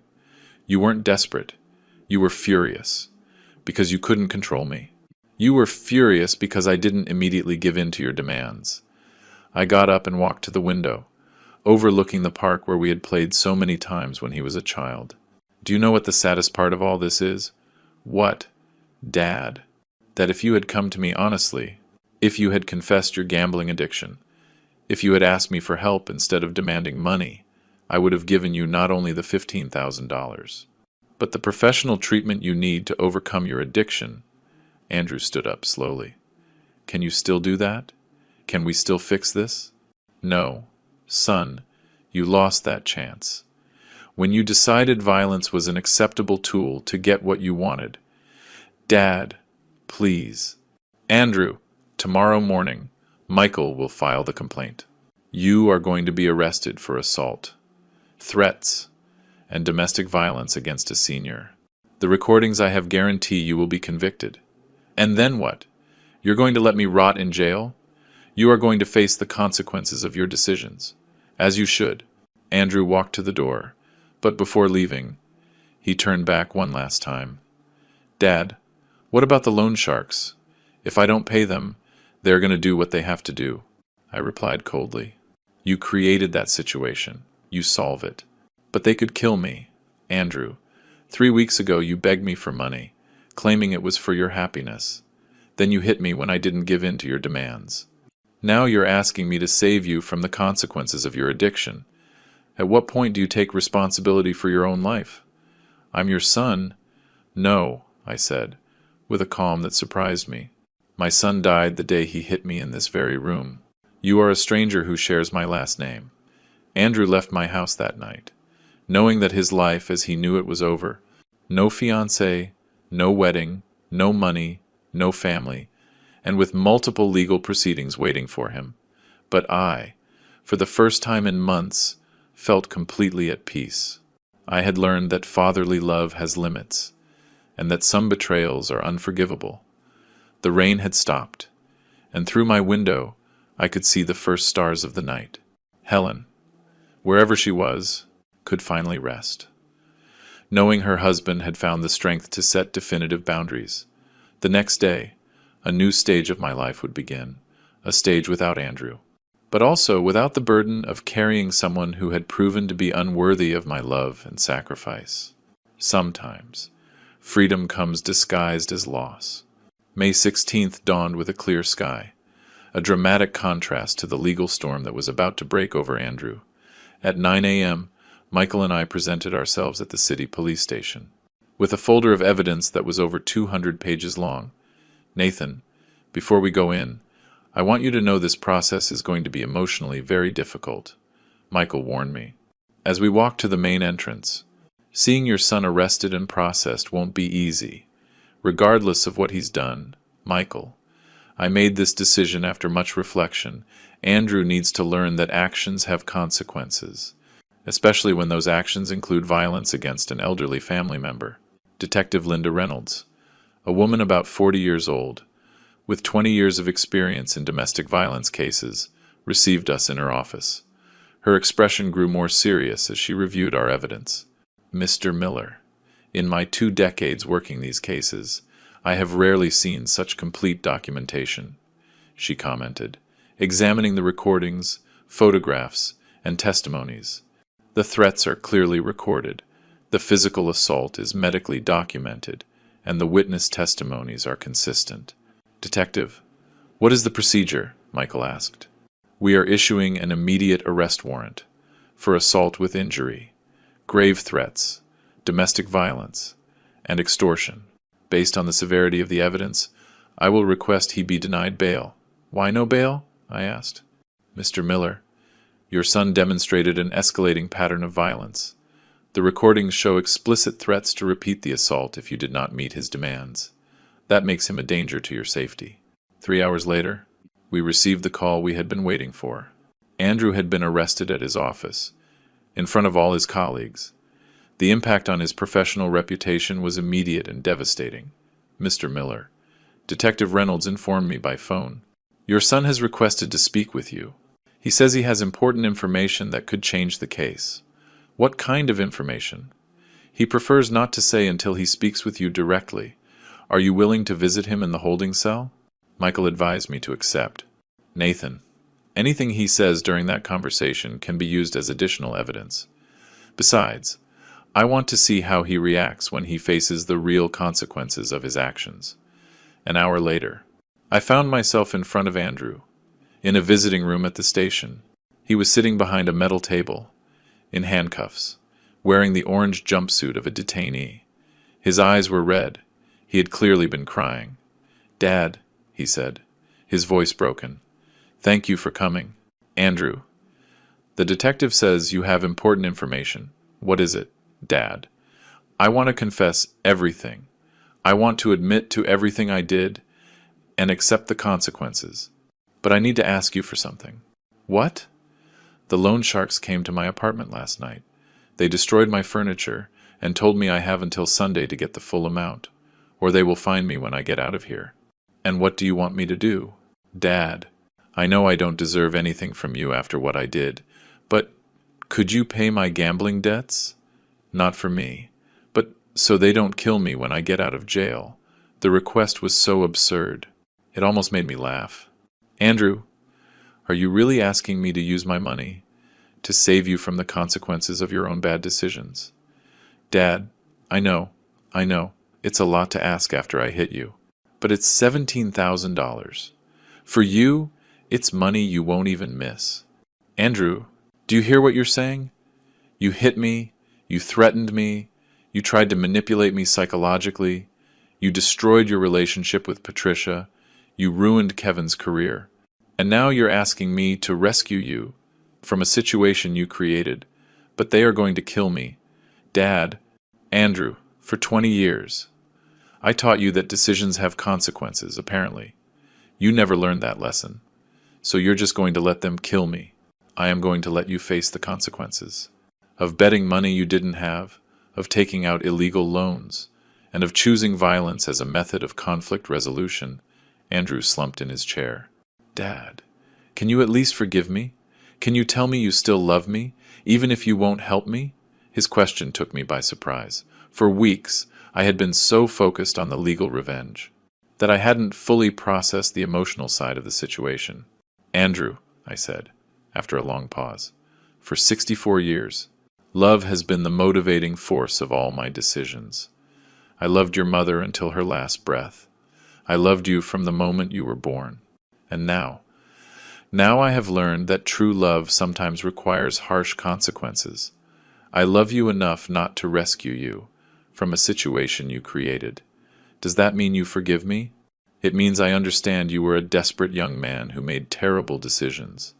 You weren't desperate. You were furious, because you couldn't control me. You were furious because I didn't immediately give in to your demands. I got up and walked to the window, overlooking the park where we had played so many times when he was a child. Do you know what the saddest part of all this is? What, Dad? That if you had come to me honestly, if you had confessed your gambling addiction, if you had asked me for help instead of demanding money, I would have given you not only the $15,000, but the professional treatment you need to overcome your addiction. Andrew stood up slowly. Can you still do that? Can we still fix this? No. Son, you lost that chance. When you decided violence was an acceptable tool to get what you wanted. Dad, please. Andrew, tomorrow morning, Michael will file the complaint. You are going to be arrested for assault, threats, and domestic violence against a senior. The recordings I have guarantee you will be convicted. And then what? You're going to let me rot in jail? You are going to face the consequences of your decisions, as you should. Andrew walked to the door, but before leaving, he turned back one last time. Dad, what about the loan sharks? If I don't pay them, they're going to do what they have to do. I replied coldly. You created that situation. You solve it. But they could kill me. Andrew, 3 weeks ago you begged me for money, claiming it was for your happiness. Then you hit me when I didn't give in to your demands. Now you're asking me to save you from the consequences of your addiction. At what point do you take responsibility for your own life? I'm your son. No, I said, with a calm that surprised me. My son died the day he hit me in this very room. You are a stranger who shares my last name. Andrew left my house that night, knowing that his life as he knew it was over. No fiancé, no wedding, no money, no family, and with multiple legal proceedings waiting for him. But I, for the first time in months, felt completely at peace. I had learned that fatherly love has limits, and that some betrayals are unforgivable. The rain had stopped, and through my window I could see the first stars of the night. Helen, wherever she was, could finally rest, knowing her husband had found the strength to set definitive boundaries. The next day, a new stage of my life would begin, a stage without Andrew, but also without the burden of carrying someone who had proven to be unworthy of my love and sacrifice. Sometimes, freedom comes disguised as loss. May 16th dawned with a clear sky, a dramatic contrast to the legal storm that was about to break over Andrew. At 9 a.m., Michael and I presented ourselves at the city police station, with a folder of evidence that was over 200 pages long. Nathan, before we go in, I want you to know this process is going to be emotionally very difficult, Michael warned me. As we walked to the main entrance, seeing your son arrested and processed won't be easy. Regardless of what he's done, Michael, I made this decision after much reflection. Andrew needs to learn that actions have consequences, especially when those actions include violence against an elderly family member. Detective Linda Reynolds, a woman about 40 years old, with 20 years of experience in domestic violence cases, received us in her office. Her expression grew more serious as she reviewed our evidence. Mr. Miller, in my 2 decades working these cases, I have rarely seen such complete documentation, she commented, examining the recordings, photographs, and testimonies. The threats are clearly recorded, the physical assault is medically documented, and the witness testimonies are consistent. Detective, what is the procedure? Michael asked. We are issuing an immediate arrest warrant for assault with injury, grave threats, domestic violence, and extortion. Based on the severity of the evidence, I will request he be denied bail. Why no bail? I asked. Mr. Miller, your son demonstrated an escalating pattern of violence. The recordings show explicit threats to repeat the assault if you did not meet his demands. That makes him a danger to your safety. 3 hours later, we received the call we had been waiting for. Andrew had been arrested at his office, in front of all his colleagues. The impact on his professional reputation was immediate and devastating. "Mr. Miller, Detective Reynolds informed me by phone. Your son has requested to speak with you. He says he has important information that could change the case." "What kind of information?" "He prefers not to say until he speaks with you directly. Are you willing to visit him in the holding cell?" Michael advised me to accept. "Nathan, anything he says during that conversation can be used as additional evidence. Besides, I want to see how he reacts when he faces the real consequences of his actions." An hour later, I found myself in front of Andrew, in a visiting room at the station. He was sitting behind a metal table, in handcuffs, wearing the orange jumpsuit of a detainee. His eyes were red. He had clearly been crying. "Dad," he said, his voice broken, "thank you for coming." "Andrew, the detective says you have important information." "What is it, Dad?" "I want to confess everything. I want to admit to everything I did and accept the consequences. But I need to ask you for something." "What?" "The loan sharks came to my apartment last night. They destroyed my furniture and told me I have until Sunday to get the full amount, or they will find me when I get out of here." "And what do you want me to do?" "Dad, I know I don't deserve anything from you after what I did, but could you pay my gambling debts? Not for me, but so they don't kill me when I get out of jail." The request was so absurd. It almost made me laugh. "Andrew, are you really asking me to use my money to save you from the consequences of your own bad decisions?" "Dad, I know, it's a lot to ask after I hit you. But it's $17,000. For you, it's money you won't even miss." "Andrew, do you hear what you're saying? You hit me, you threatened me, you tried to manipulate me psychologically, you destroyed your relationship with Patricia, you ruined Kevin's career. And now you're asking me to rescue you from a situation you created, but they are going to kill me. Dad, Andrew, for 20 years. I taught you that decisions have consequences, apparently. You never learned that lesson. So you're just going to let them kill me. I am going to let you face the consequences. Of betting money you didn't have, of taking out illegal loans, and of choosing violence as a method of conflict resolution." Andrew slumped in his chair. "Dad, can you at least forgive me? Can you tell me you still love me, even if you won't help me?" His question took me by surprise. For weeks, I had been so focused on the legal revenge that I hadn't fully processed the emotional side of the situation. "Andrew," I said, after a long pause, "for 64 years, love has been the motivating force of all my decisions. I loved your mother until her last breath. I loved you from the moment you were born. And now I have learned that true love sometimes requires harsh consequences. I love you enough not to rescue you from a situation you created. Does that mean you forgive me? It means I understand you were a desperate young man who made terrible decisions.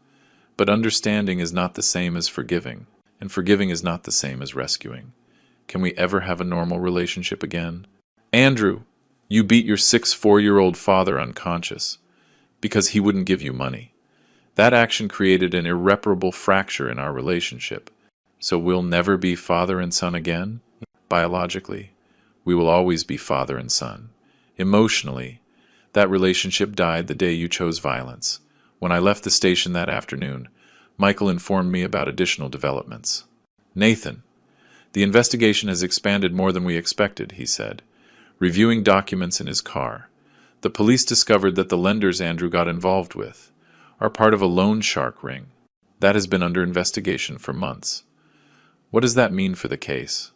But understanding is not the same as forgiving, and forgiving is not the same as rescuing. Can we ever have a normal relationship again?" "Andrew, you beat your 64-year-old father unconscious because he wouldn't give you money. That action created an irreparable fracture in our relationship. So we'll never be father and son again? Biologically, we will always be father and son. Emotionally, that relationship died the day you chose violence. When I left the station that afternoon, Michael informed me about additional developments. "Nathan, the investigation has expanded more than we expected," he said, reviewing documents in his car. "The police discovered that the lenders Andrew got involved with are part of a loan shark ring that has been under investigation for months." "What does that mean for the case?"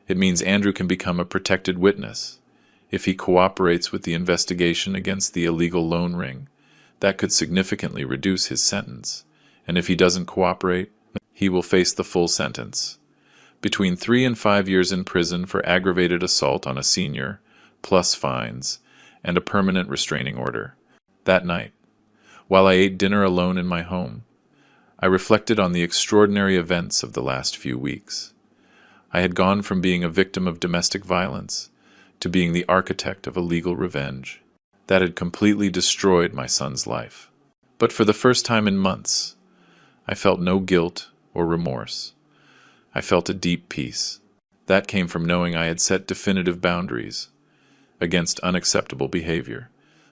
"It means Andrew can become a protected witness. If he cooperates with the investigation against the illegal loan ring, that could significantly reduce his sentence. And if he doesn't cooperate, he will face the full sentence. Between 3 and 5 years in prison for aggravated assault on a senior, plus fines, and a permanent restraining order." That night, while I ate dinner alone in my home, I reflected on the extraordinary events of the last few weeks. I had gone from being a victim of domestic violence to being the architect of a legal revenge that had completely destroyed my son's life. But for the first time in months, I felt no guilt or remorse. I felt a deep peace. That came from knowing I had set definitive boundaries against unacceptable behavior.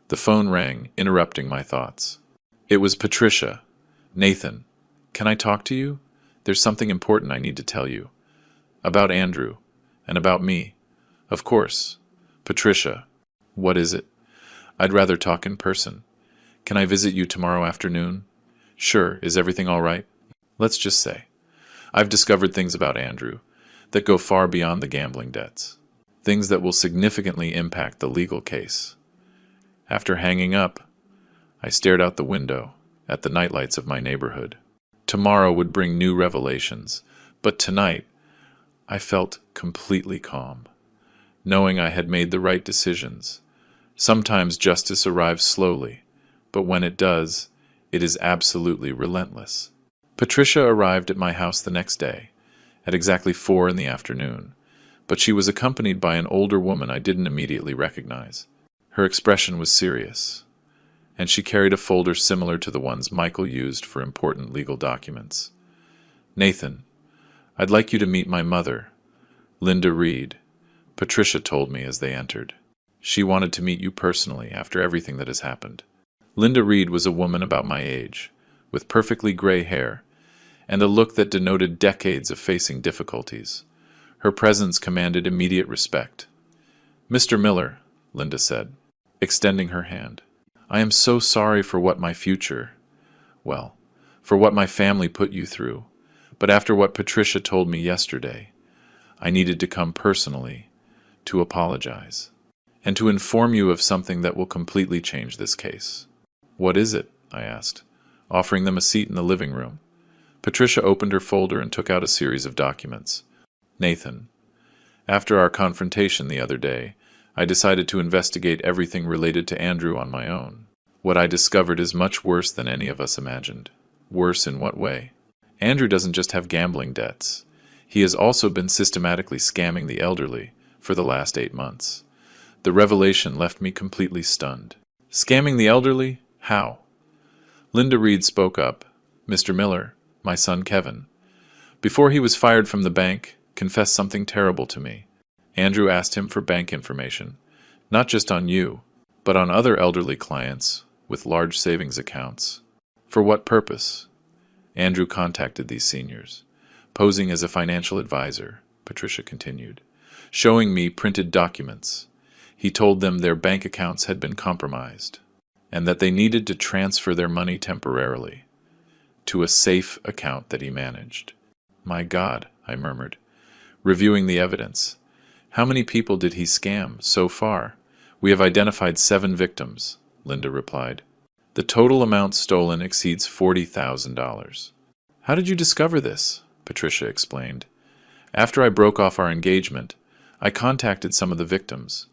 The phone rang, interrupting my thoughts. It was Patricia. Nathan, can I talk to you? There's something important I need to tell you. About Andrew. And about me. Of course. Patricia. What is it? I'd rather talk in person. Can I visit you tomorrow afternoon? Sure. Is everything all right? Let's just say I've discovered things about Andrew that go far beyond the gambling debts. Things that will significantly impact the legal case. After hanging up, I stared out the window at the nightlights of my neighborhood. Tomorrow would bring new revelations, but tonight I felt completely calm, knowing I had made the right decisions. Sometimes justice arrives slowly, but when it does, it is absolutely relentless. Patricia arrived at my house the next day, at exactly 4 in the afternoon, but she was accompanied by an older woman I didn't immediately recognize. Her expression was serious, and she carried a folder similar to the ones Michael used for important legal documents. Nathan, I'd like you to meet my mother, Linda Reed, Patricia told me as they entered. She wanted to meet you personally after everything that has happened. Linda Reed was a woman about my age, with perfectly gray hair, and a look that denoted decades of facing difficulties. Her presence commanded immediate respect. Mr. Miller, Linda said, extending her hand. I am so sorry for what my for what my family put you through, but after what Patricia told me yesterday, I needed to come personally to apologize, and to inform you of something that will completely change this case. What is it? I asked, offering them a seat in the living room. Patricia opened her folder and took out a series of documents. Nathan, after our confrontation the other day, I decided to investigate everything related to Andrew on my own. What I discovered is much worse than any of us imagined. Worse in what way? Andrew doesn't just have gambling debts. He has also been systematically scamming the elderly for the last 8 months. The revelation left me completely stunned. Scamming the elderly? How? Linda Reed spoke up. Mr. Miller, my son Kevin, before he was fired from the bank, confessed something terrible to me. Andrew asked him for bank information, not just on you, but on other elderly clients with large savings accounts. For what purpose? Andrew contacted these seniors, posing as a financial advisor, Patricia continued, showing me printed documents. He told them their bank accounts had been compromised, and that they needed to transfer their money temporarily to a safe account that he managed. My God, I murmured, reviewing the evidence. How many people did he scam so far? We have identified 7 victims, Linda replied. The total amount stolen exceeds $40,000. How did you discover this? Patricia explained. After I broke off our engagement, I contacted some of the victims,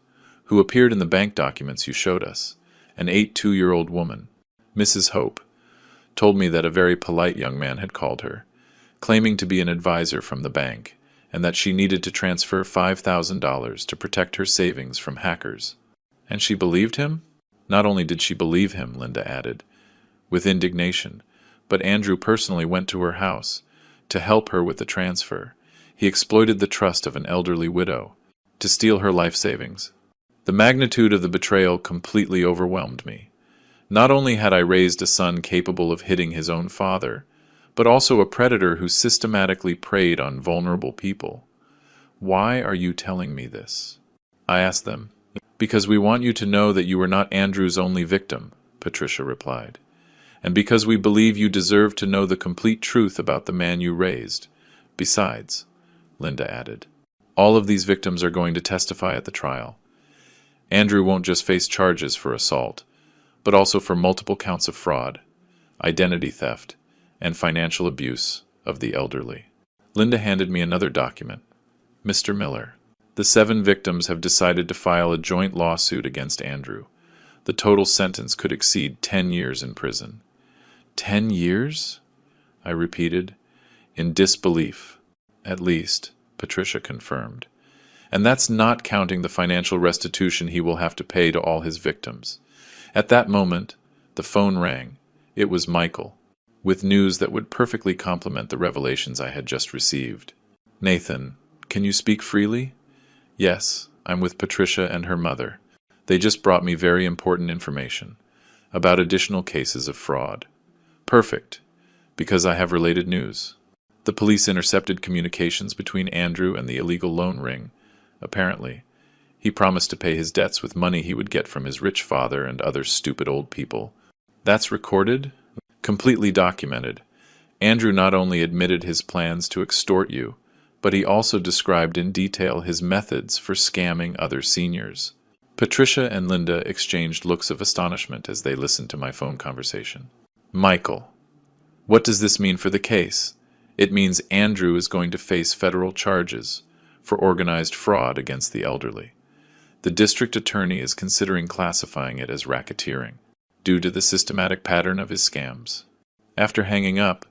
who appeared in the bank documents you showed us. An 82-year-old woman, Mrs. Hope, told me that a very polite young man had called her, claiming to be an advisor from the bank, and that she needed to transfer $5,000 to protect her savings from hackers. And she believed him? Not only did she believe him, Linda added, with indignation, but Andrew personally went to her house to help her with the transfer. He exploited the trust of an elderly widow to steal her life savings. The magnitude of the betrayal completely overwhelmed me. Not only had I raised a son capable of hitting his own father, but also a predator who systematically preyed on vulnerable people. Why are you telling me this? I asked them. Because we want you to know that you were not Andrew's only victim, Patricia replied. And because we believe you deserve to know the complete truth about the man you raised. Besides, Linda added, all of these victims are going to testify at the trial. Andrew won't just face charges for assault, but also for multiple counts of fraud, identity theft, and financial abuse of the elderly. Linda handed me another document. Mr. Miller, the 7 victims have decided to file a joint lawsuit against Andrew. The total sentence could exceed 10 years in prison. 10 years? I repeated, in disbelief. At least, Patricia confirmed. And that's not counting the financial restitution he will have to pay to all his victims. At that moment, the phone rang. It was Michael, with news that would perfectly complement the revelations I had just received. Nathan, can you speak freely? Yes, I'm with Patricia and her mother. They just brought me very important information about additional cases of fraud. Perfect, because I have related news. The police intercepted communications between Andrew and the illegal loan ring. Apparently, he promised to pay his debts with money he would get from his rich father and other stupid old people. That's recorded? Completely documented. Andrew not only admitted his plans to extort you, but he also described in detail his methods for scamming other seniors. Patricia and Linda exchanged looks of astonishment as they listened to my phone conversation. Michael, what does this mean for the case? It means Andrew is going to face federal charges for organized fraud against the elderly. The district attorney is considering classifying it as racketeering, due to the systematic pattern of his scams. After hanging up,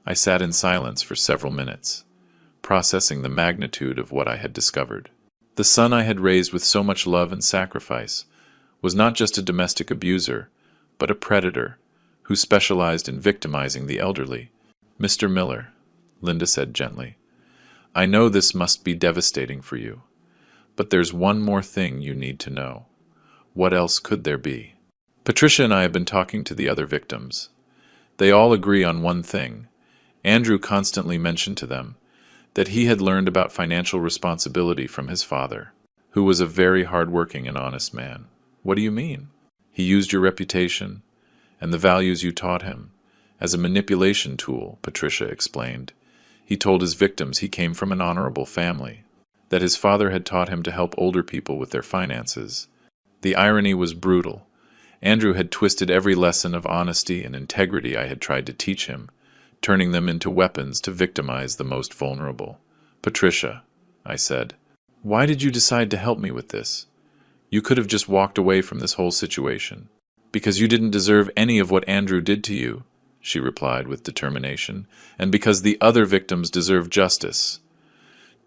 I sat in silence for several minutes, processing the magnitude of what I had discovered. The son I had raised with so much love and sacrifice was not just a domestic abuser, but a predator who specialized in victimizing the elderly. Mr. Miller, Linda said gently, I know this must be devastating for you, but there's one more thing you need to know. What else could there be? Patricia and I have been talking to the other victims. They all agree on one thing. Andrew constantly mentioned to them that he had learned about financial responsibility from his father, who was a very hard-working and honest man. What do you mean? He used your reputation and the values you taught him as a manipulation tool, Patricia explained. He told his victims he came from an honorable family, that his father had taught him to help older people with their finances. The irony was brutal. Andrew had twisted every lesson of honesty and integrity I had tried to teach him, turning them into weapons to victimize the most vulnerable. Patricia, I said, why did you decide to help me with this? You could have just walked away from this whole situation. Because you didn't deserve any of what Andrew did to you, she replied with determination, and because the other victims deserve justice.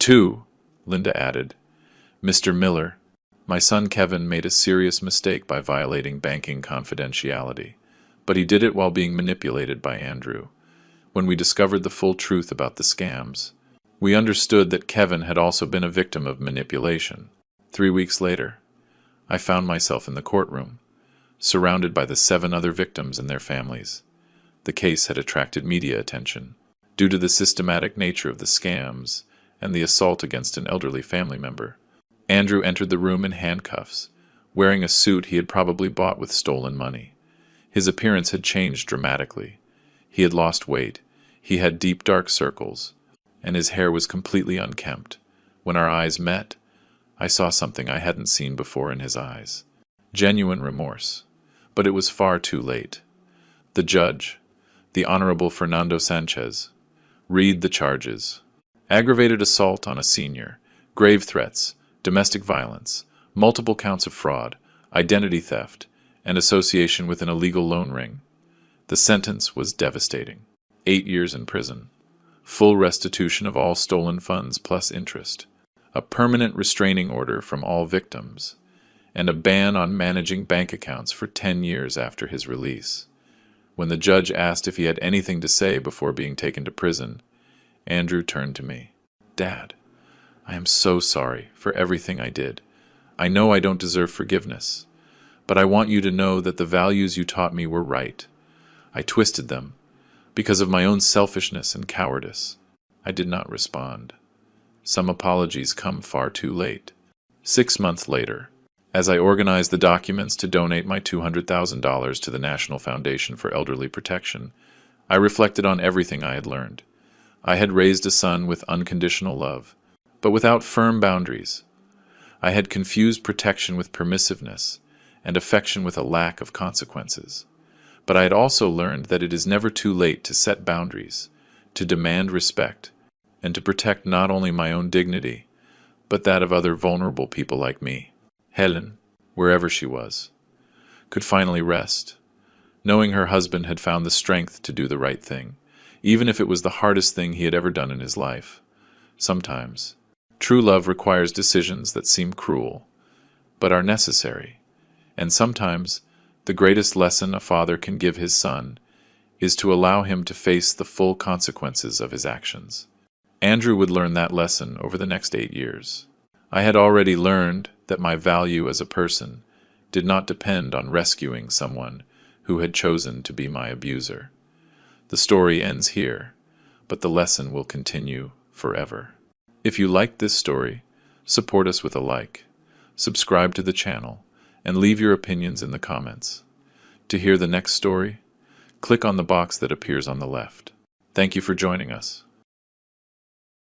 Too, Linda added, Mr. Miller, my son Kevin made a serious mistake by violating banking confidentiality, but he did it while being manipulated by Andrew. When we discovered the full truth about the scams, we understood that Kevin had also been a victim of manipulation. 3 weeks later, I found myself in the courtroom, surrounded by the 7 other victims and their families. The case had attracted media attention due to the systematic nature of the scams and the assault against an elderly family member. Andrew entered the room in handcuffs, wearing a suit he had probably bought with stolen money. His appearance had changed dramatically. He had lost weight, he had deep dark circles, and his hair was completely unkempt. When our eyes met, I saw something I hadn't seen before in his eyes. Genuine remorse. But it was far too late. The judge, the Honorable Fernando Sanchez, read the charges. Aggravated assault on a senior, grave threats, domestic violence, multiple counts of fraud, identity theft, and association with an illegal loan ring. The sentence was devastating. 8 years in prison. Full restitution of all stolen funds plus interest. A permanent restraining order from all victims. And a ban on managing bank accounts for 10 years after his release. When the judge asked if he had anything to say before being taken to prison, Andrew turned to me. Dad, I am so sorry for everything I did. I know I don't deserve forgiveness, but I want you to know that the values you taught me were right. I twisted them because of my own selfishness and cowardice. I did not respond. Some apologies come far too late. 6 months later, as I organized the documents to donate my $200,000 to the National Foundation for Elderly Protection, I reflected on everything I had learned. I had raised a son with unconditional love, but without firm boundaries. I had confused protection with permissiveness, and affection with a lack of consequences. But I had also learned that it is never too late to set boundaries, to demand respect, and to protect not only my own dignity, but that of other vulnerable people like me. Helen, wherever she was, could finally rest, knowing her husband had found the strength to do the right thing, even if it was the hardest thing he had ever done in his life. Sometimes, true love requires decisions that seem cruel, but are necessary, and sometimes the greatest lesson a father can give his son is to allow him to face the full consequences of his actions. Andrew would learn that lesson over the next 8 years. I had already learned that my value as a person did not depend on rescuing someone who had chosen to be my abuser. The story ends here, but the lesson will continue forever. If you liked this story, support us with a like, subscribe to the channel, and leave your opinions in the comments. To hear the next story, click on the box that appears on the left. Thank you for joining us.